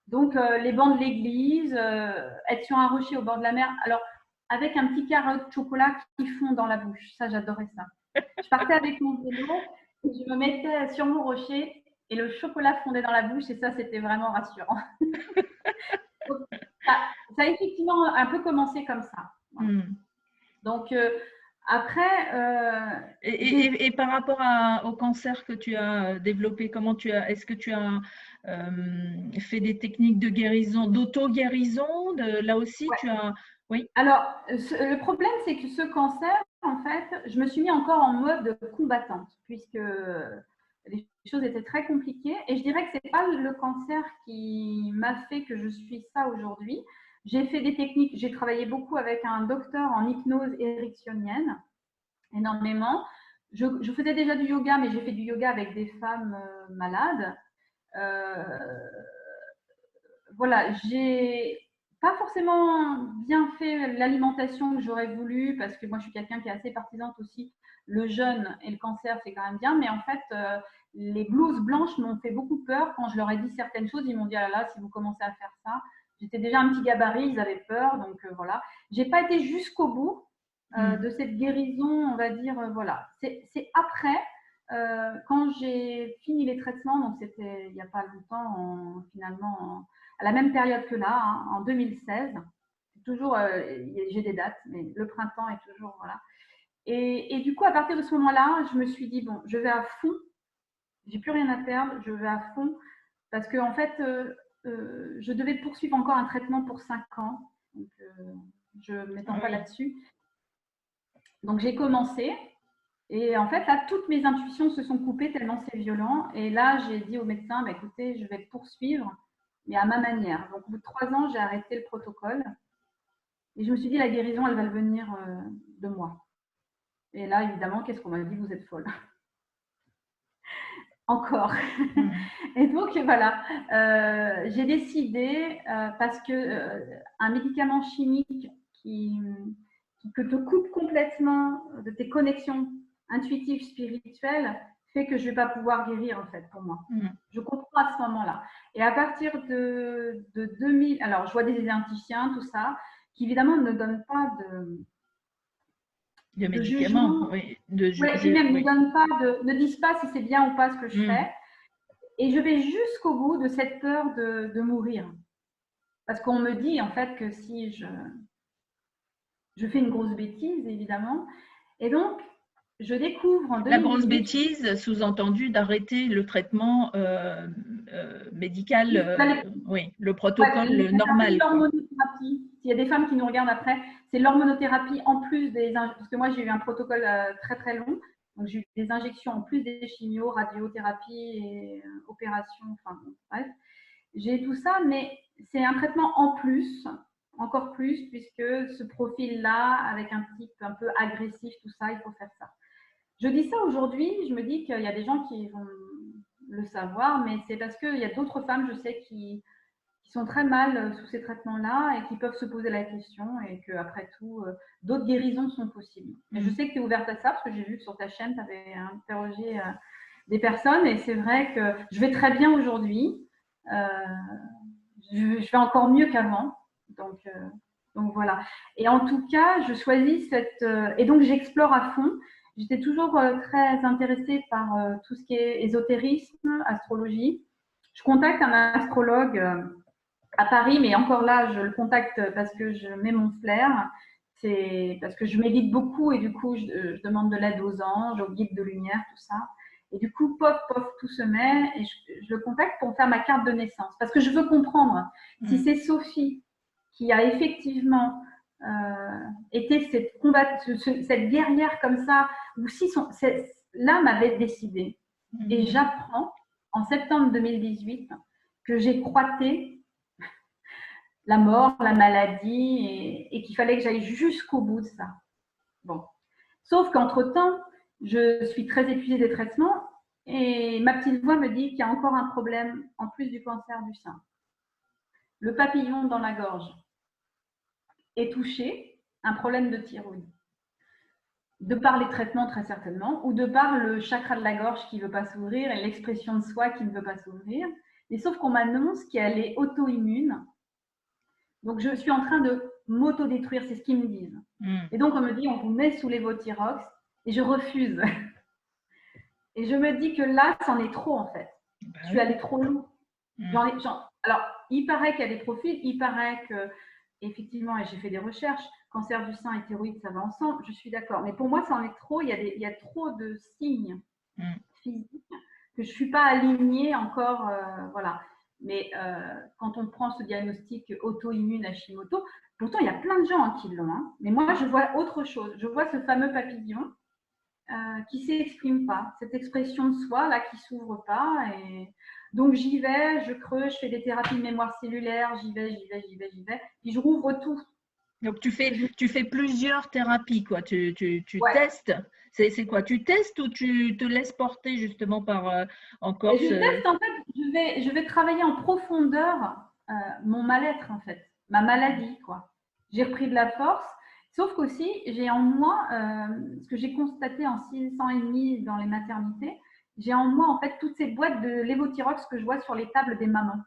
Speaker 2: Donc, les bancs de l'église, être sur un rocher au bord de la mer, alors avec un petit carré de chocolat qui fond dans la bouche. Ça, j'adorais ça. Je partais avec mon vélo et je me mettais sur mon rocher et le chocolat fondait dans la bouche et ça, c'était vraiment rassurant. Donc, ça a effectivement un peu commencé comme ça. Voilà. Donc, après…
Speaker 1: et par rapport au cancer que tu as développé, est-ce que tu as fait des techniques de guérison, d'auto-guérison? Là aussi,
Speaker 2: ouais.
Speaker 1: tu as… Oui.
Speaker 2: Alors, le problème, c'est que ce cancer, en fait, je me suis mis encore en mode combattante, puisque les choses étaient très compliquées. Et je dirais que ce n'est pas le cancer qui m'a fait que je suis ça aujourd'hui. J'ai fait des techniques, j'ai travaillé beaucoup avec un docteur en hypnose ericksonienne, énormément. Je faisais déjà du yoga, mais j'ai fait du yoga avec des femmes malades. Voilà, j'ai pas forcément bien fait l'alimentation que j'aurais voulu parce que moi je suis quelqu'un qui est assez partisante aussi. Le jeûne et le cancer, c'est quand même bien, mais en fait, les blouses blanches m'ont fait beaucoup peur quand je leur ai dit certaines choses. Ils m'ont dit ah là là, si vous commencez à faire ça, j'étais déjà un petit gabarit, ils avaient peur, donc voilà. J'ai pas été jusqu'au bout de cette guérison, on va dire, voilà. C'est après, quand j'ai fini les traitements, donc c'était il n'y a pas longtemps, finalement, à la même période que là, hein, en 2016. Toujours, j'ai des dates, mais le printemps est toujours, voilà. Et du coup, à partir de ce moment-là, je me suis dit, bon, je vais à fond, j'ai plus rien à perdre, je vais à fond, parce que en fait, je devais poursuivre encore un traitement pour 5 ans, donc je ne m'étends pas là-dessus. Donc j'ai commencé, et en fait, là, toutes mes intuitions se sont coupées tellement c'est violent, et là, j'ai dit au médecin, bah, écoutez, je vais poursuivre, mais à ma manière. Donc au bout de 3 ans, j'ai arrêté le protocole, et je me suis dit, la guérison, elle va venir de moi. Et là, évidemment, qu'est-ce qu'on m'a dit? Vous êtes folle. Encore. Et donc, voilà, j'ai décidé, parce que un médicament chimique que te coupe complètement de tes connexions intuitives, spirituelles, fait que je ne vais pas pouvoir guérir, en fait, pour moi. Je comprends à ce moment-là. Et à partir de 2000, alors je vois des identiciens, tout ça, qui évidemment ne donnent pas
Speaker 1: de médicaments,
Speaker 2: oui. Puis même ne disent pas si c'est bien ou pas ce que je fais. Et je vais jusqu'au bout de cette peur de mourir. Parce qu'on me dit en fait que si je fais une grosse bêtise, évidemment. Et donc, je découvre en 2018…
Speaker 1: La grosse bêtise, sous-entendu d'arrêter le traitement médical, oui, le protocole normal.
Speaker 2: L'hormonothérapie. S'il y a des femmes qui nous regardent après, c'est l'hormonothérapie en plus des… Parce que moi, j'ai eu un protocole très très long. Donc, j'ai eu des injections en plus des chimios, radiothérapie et opérations. Enfin, bref. J'ai tout ça, mais c'est un traitement en plus, encore plus, puisque ce profil-là, avec un type un peu agressif, tout ça, il faut faire ça. Je dis ça aujourd'hui, je me dis qu'il y a des gens qui vont le savoir, mais c'est parce qu'il y a d'autres femmes, je sais, qui sont très mal sous ces traitements-là et qui peuvent se poser la question et qu'après tout, d'autres guérisons sont possibles. Et je sais que tu es ouverte à ça parce que j'ai vu que sur ta chaîne, tu avais interrogé des personnes et c'est vrai que je vais très bien aujourd'hui. Je vais encore mieux qu'avant. Donc voilà. Et en tout cas, je choisis cette… et donc j'explore à fond. J'étais toujours très intéressée par tout ce qui est ésotérisme, astrologie. Je contacte un astrologue à Paris, mais encore là, je le contacte parce que je mets mon flair. C'est parce que je médite beaucoup et du coup, je demande de l'aide aux anges, aux guides de lumière, tout ça. Et du coup, pof, tout se met et je le contacte pour faire ma carte de naissance. Parce que je veux comprendre si c'est Sophie qui a effectivement été cette guerrière comme ça, ou si l'âme avait décidé. Et j'apprends en septembre 2018 que j'ai croisé la mort, la maladie et qu'il fallait que j'aille jusqu'au bout de ça. Bon. Sauf qu'entre-temps, je suis très épuisée des traitements et ma petite voix me dit qu'il y a encore un problème en plus du cancer du sein. Le papillon dans la gorge est touché, un problème de thyroïde. De par les traitements très certainement, ou de par le chakra de la gorge qui ne veut pas s'ouvrir et l'expression de soi qui ne veut pas s'ouvrir. Mais sauf qu'on m'annonce qu'elle est auto-immune. Donc je suis en train de m'auto-détruire, c'est ce qu'ils me disent. Et donc on me dit, on vous met sous l'évothyrox et je refuse. Et je me dis que là, c'en est trop en fait. Je suis allée trop loin. Alors, il paraît qu'il y a des profils, il paraît que, effectivement, et j'ai fait des recherches, cancer du sein et thyroïde, ça va ensemble, je suis d'accord. Mais pour moi, ça en est trop, il y a trop de signes physiques que je ne suis pas alignée encore, voilà. Mais quand on prend ce diagnostic auto-immune Hashimoto, pourtant, il y a plein de gens qui l'ont. Hein, mais moi, je vois autre chose. Je vois ce fameux papillon qui ne s'exprime pas, cette expression de soi là qui ne s'ouvre pas. Et donc j'y vais, je creuse, je fais des thérapies de mémoire cellulaire, j'y vais, puis je rouvre tout.
Speaker 1: Donc tu fais plusieurs thérapies, quoi. Tu testes. C'est quoi? Tu testes ou tu te laisses porter justement par encore
Speaker 2: Je teste en fait, je vais travailler en profondeur mon mal-être en fait, ma maladie quoi. J'ai repris de la force. Sauf qu'aussi, j'ai en moi, ce que j'ai constaté en 6 ans et demi dans les maternités, j'ai en moi en fait toutes ces boîtes de lévothyrox que je vois sur les tables des mamans.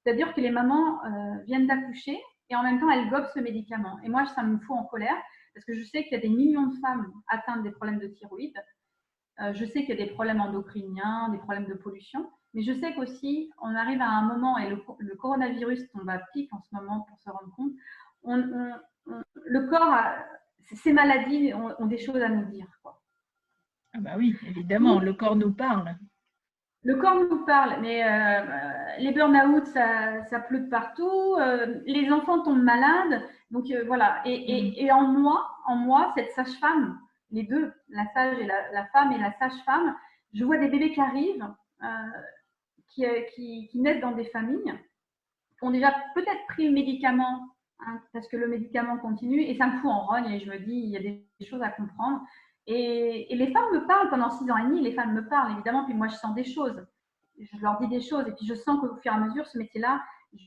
Speaker 2: C'est-à-dire que les mamans viennent d'accoucher et en même temps, elles gobent ce médicament. Et moi, ça me fout en colère parce que je sais qu'il y a des millions de femmes atteintes des problèmes de thyroïde. Je sais qu'il y a des problèmes endocriniens, des problèmes de pollution, mais je sais qu'aussi, on arrive à un moment, et le coronavirus tombe à pic en ce moment pour se rendre compte, le corps, ces maladies ont des choses à nous dire, quoi.
Speaker 1: Ah bah oui, évidemment, le corps nous parle.
Speaker 2: Le corps nous parle, mais les burn-out, ça pleut de partout. Les enfants tombent malades. Donc voilà. Et en moi, cette sage-femme, les deux, la sage et la femme et la sage-femme, je vois des bébés qui arrivent, qui naissent dans des familles, qui ont déjà peut-être pris le médicament, hein, parce que le médicament continue, et ça me fout en rogne, et je me dis, il y a des choses à comprendre. Et les femmes me parlent pendant 6 ans et demi, les femmes me parlent évidemment, puis moi je sens des choses. Je leur dis des choses, et puis je sens qu'au fur et à mesure, ce métier-là,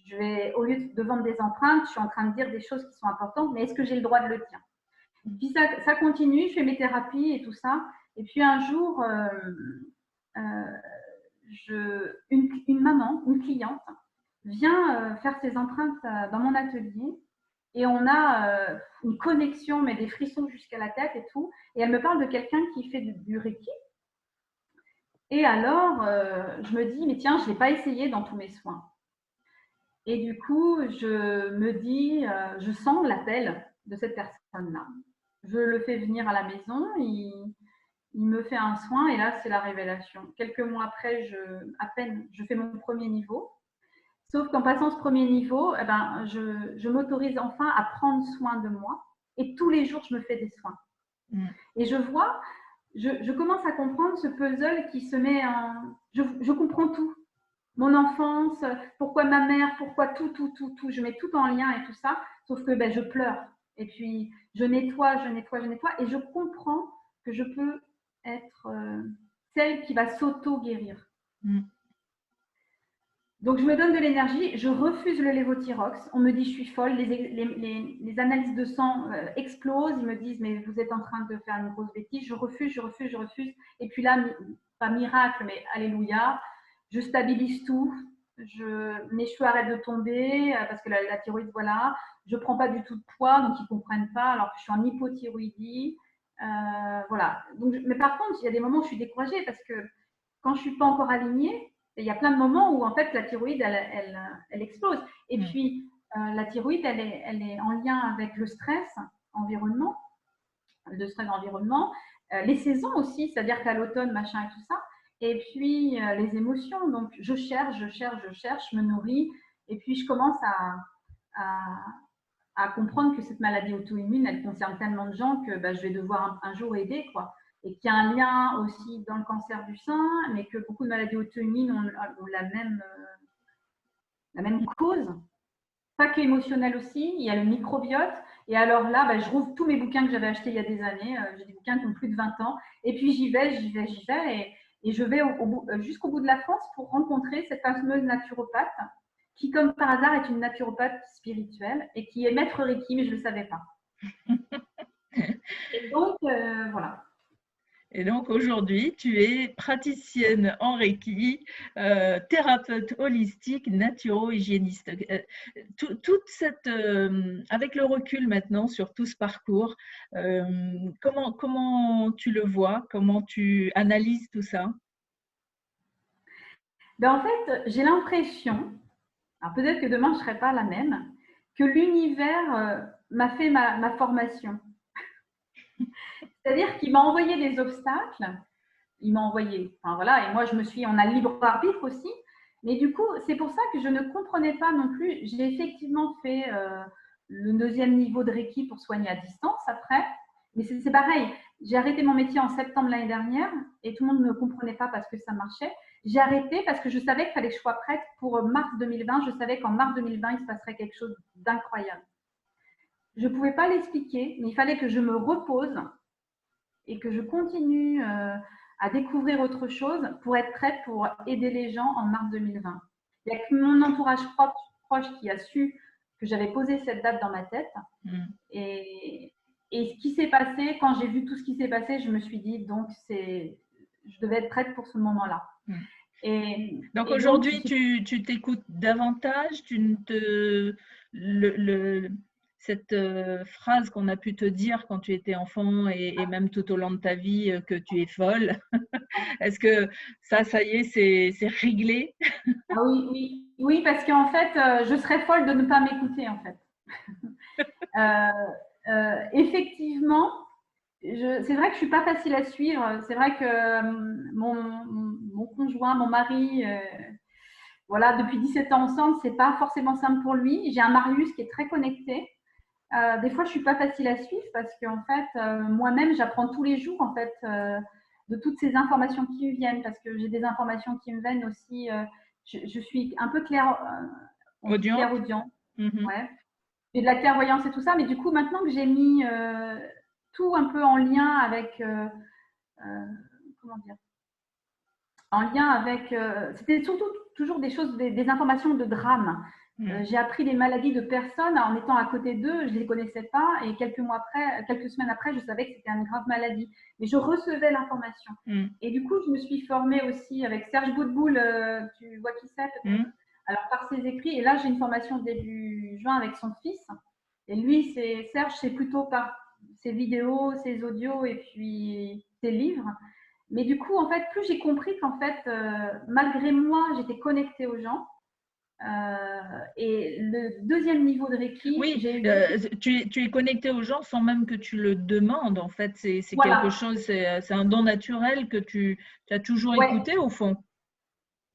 Speaker 2: je vais, au lieu de vendre des empreintes, je suis en train de dire des choses qui sont importantes, mais est-ce que j'ai le droit de le dire? Puis ça continue, je fais mes thérapies et tout ça. Et puis un jour, une maman, une cliente, vient faire ses empreintes dans mon atelier et on a une connexion, mais des frissons jusqu'à la tête et tout. Et elle me parle de quelqu'un qui fait du Reiki. Et alors, je me dis, mais tiens, je ne l'ai pas essayé dans tous mes soins. Et du coup, je me dis, je sens l'appel de cette personne-là. Je le fais venir à la maison, il me fait un soin et là, c'est la révélation. Quelques mois après, à peine, je fais mon premier niveau. Sauf qu'en passant ce premier niveau, eh ben, je m'autorise enfin à prendre soin de moi. Et tous les jours, je me fais des soins. Et je vois, je commence à comprendre ce puzzle qui se met en… Je comprends tout. Mon enfance, pourquoi ma mère, pourquoi tout. Je mets tout en lien et tout ça. Sauf que ben, je pleure. Et puis, je nettoie. Et je comprends que je peux être celle qui va s'auto-guérir. Donc, je me donne de l'énergie, je refuse le lévothyrox. On me dit, je suis folle, les analyses de sang explosent. Ils me disent, mais vous êtes en train de faire une grosse bêtise. Je refuse. Et puis là, pas miracle, mais alléluia, je stabilise tout. Mes cheveux arrêtent de tomber parce que la thyroïde, voilà. Je ne prends pas du tout de poids, donc ils ne comprennent pas, alors que je suis en hypothyroïdie. Voilà. Donc, mais par contre, il y a des moments où je suis découragée parce que quand je ne suis pas encore alignée, il y a plein de moments où en fait la thyroïde elle explose. Et puis la thyroïde elle est en lien avec le stress environnement, les saisons aussi, c'est-à-dire qu'à l'automne machin et tout ça. Et puis les émotions. Donc je cherche, je me nourris. Et puis je commence à comprendre que cette maladie auto-immune elle concerne tellement de gens que je vais devoir un jour aider quoi. Et qu'il y a un lien aussi dans le cancer du sein, mais que beaucoup de maladies auto-immunes ont la même cause. Pas qu'émotionnelle aussi, il y a le microbiote. Et alors là, je rouvre tous mes bouquins que j'avais achetés il y a des années. J'ai des bouquins qui ont plus de 20 ans. Et puis j'y vais. Et je vais jusqu'au bout de la France pour rencontrer cette fameuse naturopathe qui, comme par hasard, est une naturopathe spirituelle et qui est maître Reiki, mais je ne le savais pas. Et donc, voilà.
Speaker 1: Et donc aujourd'hui, tu es praticienne en Reiki, thérapeute holistique, naturo-hygiéniste. Toute cette, avec le recul maintenant sur tout ce parcours, comment tu le vois? Comment tu analyses tout ça?
Speaker 2: En fait, j'ai l'impression, alors peut-être que demain je ne serai pas la même, que l'univers m'a fait ma formation. C'est-à-dire qu'il m'a envoyé des obstacles, il m'a envoyé, enfin voilà, et moi on a le libre arbitre aussi, mais du coup, c'est pour ça que je ne comprenais pas non plus. J'ai effectivement fait le 2e niveau de Reiki pour soigner à distance après, mais c'est pareil, j'ai arrêté mon métier en septembre l'année dernière et tout le monde ne comprenait pas parce que ça marchait. J'ai arrêté parce que je savais qu'il fallait que je sois prête pour mars 2020, je savais qu'en mars 2020, il se passerait quelque chose d'incroyable. Je ne pouvais pas l'expliquer, mais il fallait que je me repose et que je continue à découvrir autre chose pour être prête pour aider les gens en mars 2020. Il n'y a que mon entourage proche qui a su que j'avais posé cette date dans ma tête. Et ce qui s'est passé, quand j'ai vu tout ce qui s'est passé, je me suis dit, donc je devais être prête pour ce moment-là.
Speaker 1: Donc
Speaker 2: Et donc,
Speaker 1: aujourd'hui, tu t'écoutes davantage, tu ne te, cette phrase qu'on a pu te dire quand tu étais enfant et même tout au long de ta vie que tu es folle, est-ce que ça y est, c'est réglé?
Speaker 2: ah oui, oui, oui, parce qu'en fait, je serais folle de ne pas m'écouter, en fait. Effectivement, c'est vrai que je suis pas facile à suivre. C'est vrai que mon conjoint, mon mari, voilà, depuis 17 ans ensemble, c'est pas forcément simple pour lui. J'ai un Marius qui est très connecté. Des fois, je suis pas facile à suivre parce qu'en fait, moi-même, j'apprends tous les jours en fait de toutes ces informations qui me viennent parce que j'ai des informations qui me viennent aussi. Je suis un peu on dit
Speaker 1: Audience?
Speaker 2: clairaudient,
Speaker 1: Mhm.
Speaker 2: ouais. Et de la clairvoyance et tout ça, mais du coup, maintenant que j'ai mis tout un peu en lien avec, comment dire, en lien avec, c'était surtout toujours des choses, des informations de drame.
Speaker 1: Mhm.
Speaker 2: J'ai appris des maladies de personnes en étant à côté d'eux, je ne les connaissais pas et quelques semaines après, je savais que c'était une grave maladie. Mais je recevais l'information.
Speaker 1: Mhm.
Speaker 2: Et du coup, je me suis formée aussi avec Serge Boutboul, tu vois qui c'est peut-être.
Speaker 1: Mhm.
Speaker 2: Alors par ses écrits, et là j'ai une formation début juin avec son fils. Et lui, Serge, c'est plutôt par ses vidéos, ses audios et puis ses livres. Mais du coup, en fait, plus j'ai compris qu'en fait, malgré moi, j'étais connectée aux gens. Et le deuxième niveau de Reiki,
Speaker 1: Oui,
Speaker 2: j'ai eu.
Speaker 1: tu es connecté aux gens sans même que tu le demandes. En fait, c'est quelque
Speaker 2: Voilà,
Speaker 1: chose, c'est un don naturel que tu as toujours
Speaker 2: ouais,
Speaker 1: écouté au fond.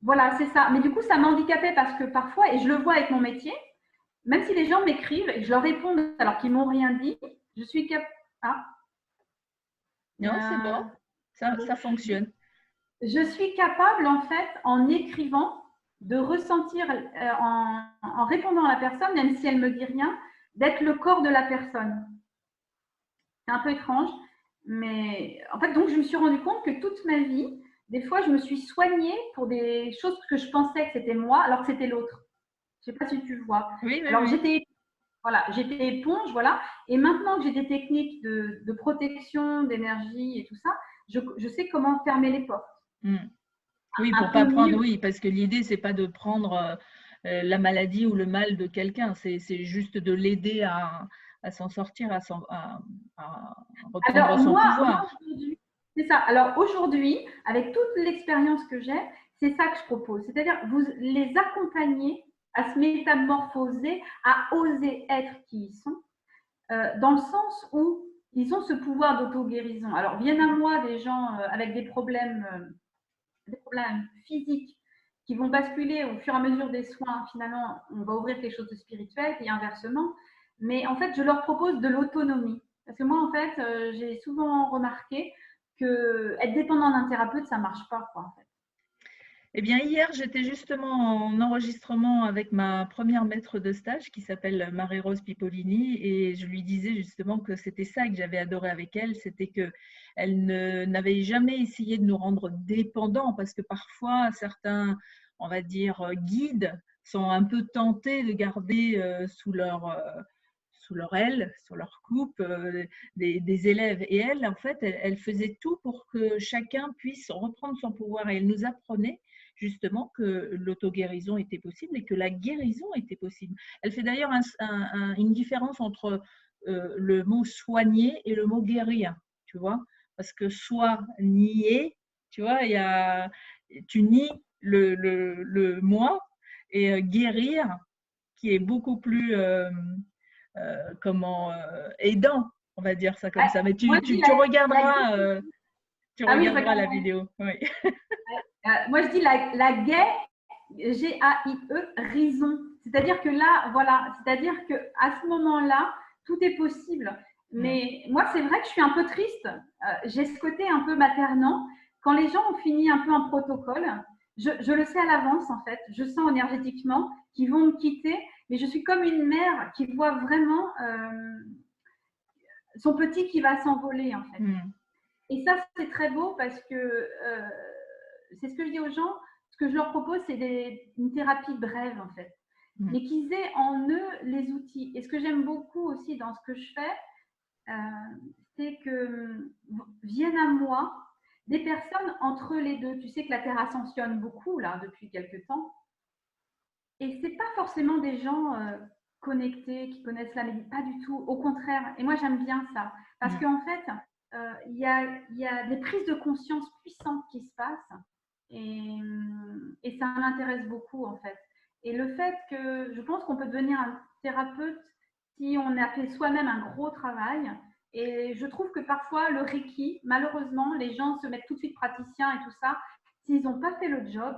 Speaker 2: voilà, c'est ça. Mais du coup, ça m'a handicapée parce que parfois, et je le vois avec mon métier, même si les gens m'écrivent et que je leur réponds alors qu'ils m'ont rien dit, je suis capable. Ah,
Speaker 1: Non, c'est bon, ça fonctionne.
Speaker 2: je suis capable, en fait, en écrivant, de ressentir, en répondant à la personne, même si elle me dit rien, d'être le corps de la personne. C'est un peu étrange, mais en fait, donc je me suis rendu compte que toute ma vie, des fois, je me suis soignée pour des choses que je pensais que c'était moi, alors que c'était l'autre. Je ne sais pas si tu le vois.
Speaker 1: Oui, oui,
Speaker 2: Alors
Speaker 1: oui.
Speaker 2: j'étais éponge, voilà. Et maintenant que j'ai des techniques de protection, d'énergie et tout ça, je sais comment fermer les portes.
Speaker 1: Mm. Oui,
Speaker 2: Un
Speaker 1: pour
Speaker 2: peu
Speaker 1: pas prendre,
Speaker 2: mieux.
Speaker 1: oui, parce que l'idée, c'est pas de prendre la maladie ou le mal de quelqu'un, c'est juste de l'aider à s'en sortir, à reprendre
Speaker 2: Alors
Speaker 1: son
Speaker 2: moi
Speaker 1: pouvoir.
Speaker 2: aujourd'hui, c'est ça. Alors aujourd'hui, avec toute l'expérience que j'ai, c'est ça que je propose. C'est-à-dire vous les accompagner à se métamorphoser, à oser être qui ils sont, dans le sens où ils ont ce pouvoir d'auto-guérison. Alors viennent à moi des gens avec des problèmes physiques qui vont basculer au fur et à mesure des soins. Finalement, on va ouvrir quelque chose de spirituel et inversement. Mais en fait, je leur propose de l'autonomie. Parce que moi, en fait, j'ai souvent remarqué que être dépendant d'un thérapeute, ça marche pas, quoi, en fait.
Speaker 1: Eh bien, hier, j'étais justement en enregistrement avec ma première maître de stage qui s'appelle Marie-Rose Pipolini et je lui disais justement que c'était ça que j'avais adoré avec elle, c'était que elle n'avait jamais essayé de nous rendre dépendants parce que parfois certains, on va dire, guides sont un peu tentés de garder sous leur aile, sur leur coupe, des élèves. Et elle, en fait, elle faisait tout pour que chacun puisse reprendre son pouvoir et elle nous apprenait justement que l'auto-guérison était possible et que la guérison était possible. Elle fait d'ailleurs une différence entre le mot soigner et le mot guérir, tu vois, parce que nier, tu vois, tu nies le moi et guérir qui est beaucoup plus aidant, on va dire ça comme
Speaker 2: Ouais,
Speaker 1: ça. Mais
Speaker 2: moi, je dis
Speaker 1: tu
Speaker 2: ah oui, je
Speaker 1: regarderas la
Speaker 2: regarde.
Speaker 1: vidéo. Oui.
Speaker 2: Moi, je dis la gaie, G-A-I-E, raison. C'est-à-dire que là, voilà, c'est-à-dire qu'à ce moment-là, tout est possible. Mais moi, c'est vrai que je suis un peu triste. J'ai ce côté un peu maternant. Quand les gens ont fini un peu un protocole, je le sais à l'avance, en fait. Je sens énergétiquement qu'ils vont me quitter. Mais je suis comme une mère qui voit vraiment son petit qui va s'envoler, en fait.
Speaker 1: Mm.
Speaker 2: Et ça, c'est très beau parce que c'est ce que je dis aux gens. Ce que je leur propose, c'est une thérapie brève, en fait,
Speaker 1: Mm.
Speaker 2: mais qu'ils aient en eux les outils. Et ce que j'aime beaucoup aussi dans ce que je fais, c'est que viennent à moi des personnes entre les deux. Tu sais que la Terre ascensionne beaucoup là depuis quelques temps. Et c'est pas forcément des gens connectés, qui connaissent la méditation, pas du tout. Au contraire. Et moi, j'aime bien ça. Parce qu'en fait, il y a des prises de conscience puissantes qui se passent. Et ça m'intéresse beaucoup, en fait. Et le fait que je pense qu'on peut devenir un thérapeute si on a fait soi-même un gros travail. Et je trouve que parfois, le Reiki, malheureusement, les gens se mettent tout de suite praticiens et tout ça. S'ils n'ont pas fait le job,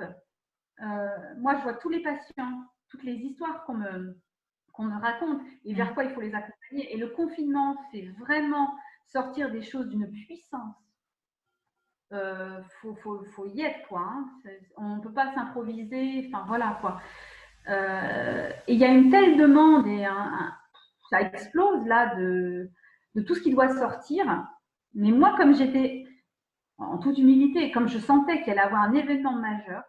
Speaker 2: moi, je vois tous les patients, toutes les histoires qu'on me raconte et vers quoi il faut les accompagner. Et le confinement fait vraiment sortir des choses d'une puissance. Faut y être, quoi. Hein. On ne peut pas s'improviser. Enfin, voilà, quoi. Et il y a une telle demande et ça explose là de tout ce qui doit sortir. Mais moi, comme j'étais en toute humilité, comme je sentais qu'il allait avoir un événement majeur,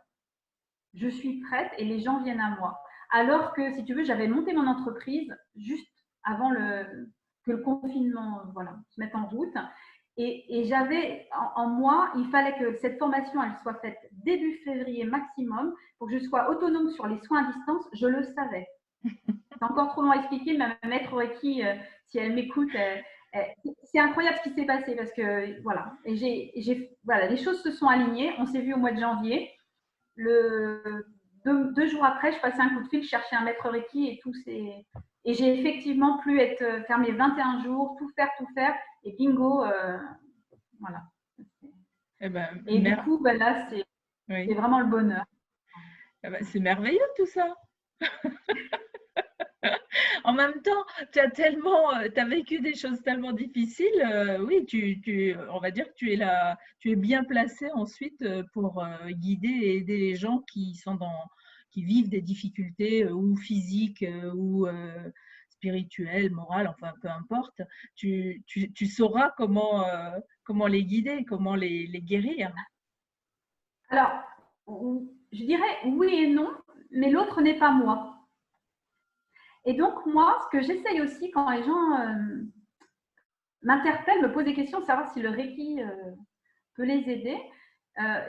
Speaker 2: je suis prête et les gens viennent à moi. Alors que, si tu veux, j'avais monté mon entreprise juste avant que le confinement se mette en route. Et j'avais en moi, il fallait que cette formation elle soit faite début février maximum pour que je sois autonome sur les soins à distance. Je le savais. C'est encore trop long à expliquer, mais ma maître Reiki, si elle m'écoute, c'est incroyable ce qui s'est passé parce que voilà. Et voilà, les choses se sont alignées. On s'est vu au mois de janvier. Deux jours après, je passais un coup de fil, je cherchais un maître Reiki et j'ai effectivement pu être fermée 21 jours, tout faire, et bingo, voilà.
Speaker 1: Eh ben,
Speaker 2: et du coup, là, c'est vraiment le bonheur.
Speaker 1: Eh ben, c'est merveilleux tout ça. En même temps, tu as vécu des choses tellement difficiles. Oui, on va dire que tu es bien placé ensuite pour guider et aider les gens qui vivent des difficultés ou physiques ou spirituelles, morales, enfin peu importe. Tu sauras comment les guider, comment les guérir.
Speaker 2: Alors, je dirais oui et non, mais l'autre n'est pas moi. Et donc, moi, ce que j'essaye aussi quand les gens m'interpellent, me posent des questions, savoir si le Reiki peut les aider,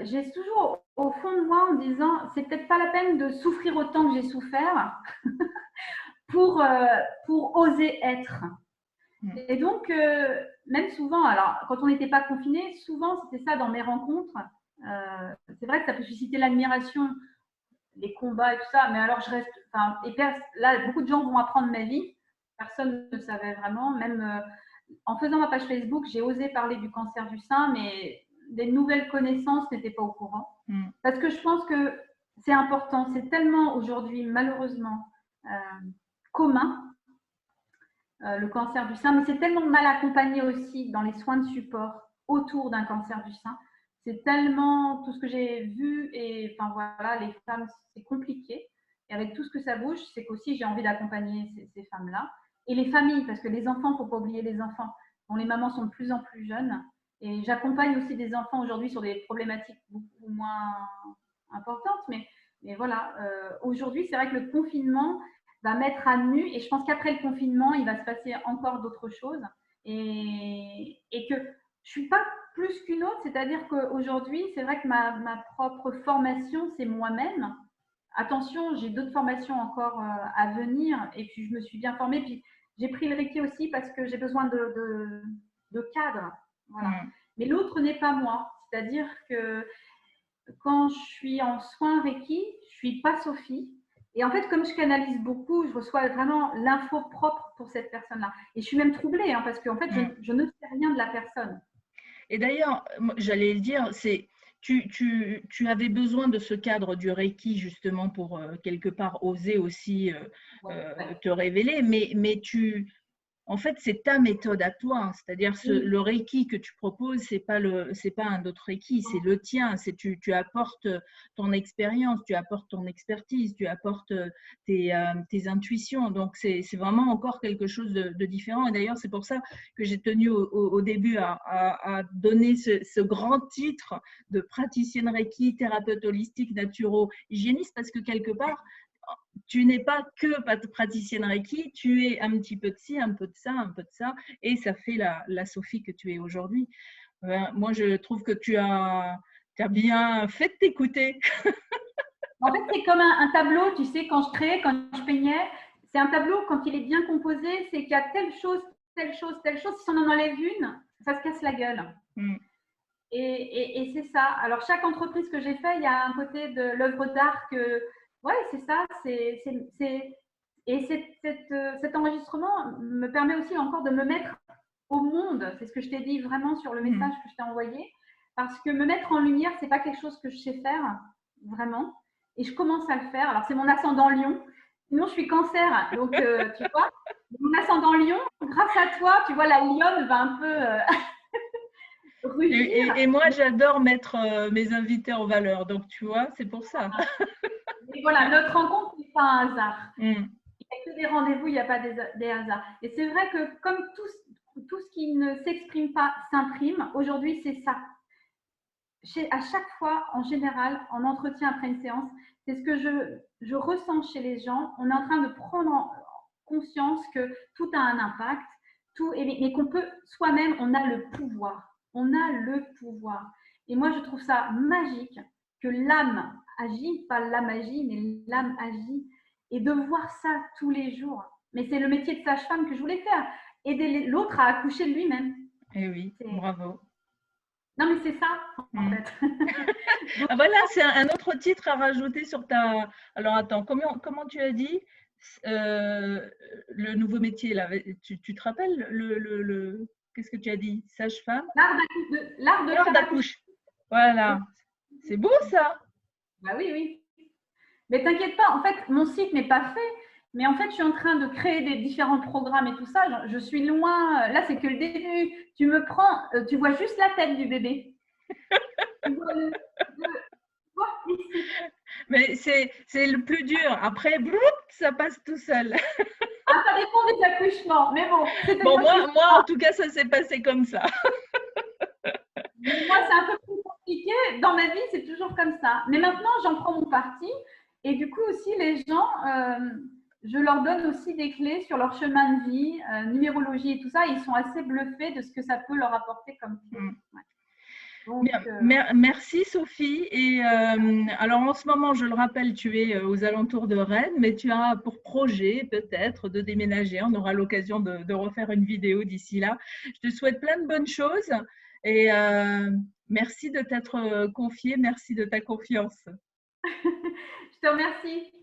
Speaker 2: j'ai toujours au fond de moi en disant, c'est peut-être pas la peine de souffrir autant que j'ai souffert pour oser être. Et donc, même souvent, alors quand on n'était pas confiné, souvent c'était ça dans mes rencontres. C'est vrai que ça peut susciter l'admiration, les combats et tout ça, mais alors je reste. Et là, beaucoup de gens vont apprendre ma vie. Personne ne savait vraiment. Même en faisant ma page Facebook, j'ai osé parler du cancer du sein, mais des nouvelles connaissances n'étaient pas au courant. Parce que je pense que c'est important. C'est tellement aujourd'hui, malheureusement, commun. Le cancer du sein, mais c'est tellement mal accompagné aussi dans les soins de support autour d'un cancer du sein. C'est tellement tout ce que j'ai vu et enfin voilà, les femmes, c'est compliqué. Et avec tout ce que ça bouge, c'est qu'aussi j'ai envie d'accompagner ces femmes-là. Et les familles, parce que les enfants, il ne faut pas oublier les enfants. Bon, les mamans sont de plus en plus jeunes. Et j'accompagne aussi des enfants aujourd'hui sur des problématiques beaucoup moins importantes. Mais voilà, aujourd'hui, c'est vrai que le confinement va mettre à nu, et je pense qu'après le confinement, il va se passer encore d'autres choses, et que je suis pas plus qu'une autre, c'est-à-dire qu'aujourd'hui, c'est vrai que ma propre formation, c'est moi-même. Attention, j'ai d'autres formations encore à venir, et puis je me suis bien formée, puis j'ai pris le Reiki aussi parce que j'ai besoin de cadre. Voilà. Mais l'autre n'est pas moi, c'est-à-dire que quand je suis en soins Reiki, je suis pas Sophie. Et en fait, comme je canalise beaucoup, je reçois vraiment l'info propre pour cette personne-là. Et je suis même troublée, parce qu'en fait, je ne sais rien de la personne.
Speaker 1: Et d'ailleurs, j'allais le dire, tu avais besoin de ce cadre du Reiki justement pour quelque part oser aussi te révéler, mais en fait, c'est ta méthode à toi, hein. C'est-à-dire le Reiki que tu proposes, c'est pas un autre Reiki, c'est le tien. Tu apportes ton expérience, tu apportes ton expertise, tu apportes tes intuitions. Donc c'est vraiment encore quelque chose de différent. Et d'ailleurs, c'est pour ça que j'ai tenu au début à donner ce grand titre de praticienne Reiki, thérapeute holistique, naturo-hygiéniste, parce que quelque part, tu n'es pas que praticienne Reiki, tu es un petit peu de ci, un peu de ça, et ça fait la Sophie que tu es aujourd'hui. Moi, je trouve que tu as bien fait de t'écouter.
Speaker 2: En fait, c'est comme un tableau, tu sais, quand je créais, quand je peignais, c'est un tableau, quand il est bien composé, c'est qu'il y a telle chose, telle chose, telle chose. Si on en enlève une, ça se casse la gueule.
Speaker 1: Mm.
Speaker 2: Et c'est ça. Alors, chaque entreprise que j'ai fait, il y a un côté de l'œuvre d'art que, ouais, c'est ça. Cet enregistrement me permet aussi encore de me mettre au monde. C'est ce que je t'ai dit vraiment sur le message que je t'ai envoyé. Parce que me mettre en lumière, c'est pas quelque chose que je sais faire, vraiment. Et je commence à le faire. Alors, c'est mon ascendant Lion. Sinon, je suis Cancer. Donc, tu vois, mon ascendant Lion, grâce à toi, tu vois, la lionne va un peu rugir.
Speaker 1: Et moi, j'adore mettre mes invités en valeur. Donc, tu vois, c'est pour ça.
Speaker 2: Et voilà, notre rencontre n'est pas un hasard.
Speaker 1: Mm.
Speaker 2: Il n'y a que des rendez-vous, il n'y a pas des hasards. Et c'est vrai que comme tout ce qui ne s'exprime pas s'imprime, aujourd'hui, c'est ça. À chaque fois, en général, en entretien après une séance, c'est ce que je ressens chez les gens. On est en train de prendre conscience que tout a un impact, mais qu'on peut soi-même, on a le pouvoir. On a le pouvoir. Et moi, je trouve ça magique que l'âme agit, pas la magie, mais l'âme agit. Et de voir ça tous les jours. Mais c'est le métier de sage-femme que je voulais faire. Aider l'autre à accoucher de lui-même.
Speaker 1: Eh oui, bravo.
Speaker 2: Non, mais c'est ça, en fait.
Speaker 1: Ah, voilà, c'est un autre titre à rajouter sur ta… Alors, attends, comment tu as dit le nouveau métier là? Tu te rappelles Qu'est-ce que tu as dit? Sage-femme?
Speaker 2: L'art de faire accoucher.
Speaker 1: Voilà. C'est beau ça.
Speaker 2: Bah oui, oui. Mais t'inquiète pas, en fait, mon site n'est pas fait. Mais en fait, je suis en train de créer des différents programmes et tout ça. Je suis loin. Là, c'est que le début. Tu me prends, tu vois juste la tête du bébé. Tu vois ici.
Speaker 1: Mais c'est le plus dur. Après, ça passe tout seul.
Speaker 2: Ah, ça dépend des accouchements. Mais bon.
Speaker 1: Bon, moi, en tout cas, ça s'est passé comme ça.
Speaker 2: Moi, c'est un peu plus compliqué. Dans ma vie, c'est toujours comme ça. Mais maintenant, j'en prends mon parti. Et du coup, aussi, les gens, je leur donne aussi des clés sur leur chemin de vie, numérologie et tout ça. Ils sont assez bluffés de ce que ça peut leur apporter comme clé. Ouais.
Speaker 1: Donc, merci Sophie. Et alors en ce moment, je le rappelle, tu es aux alentours de Rennes, mais tu as pour projet peut-être de déménager. On aura l'occasion de refaire une vidéo d'ici là. Je te souhaite plein de bonnes choses et merci de t'être confiée, merci de ta confiance.
Speaker 2: Je te remercie.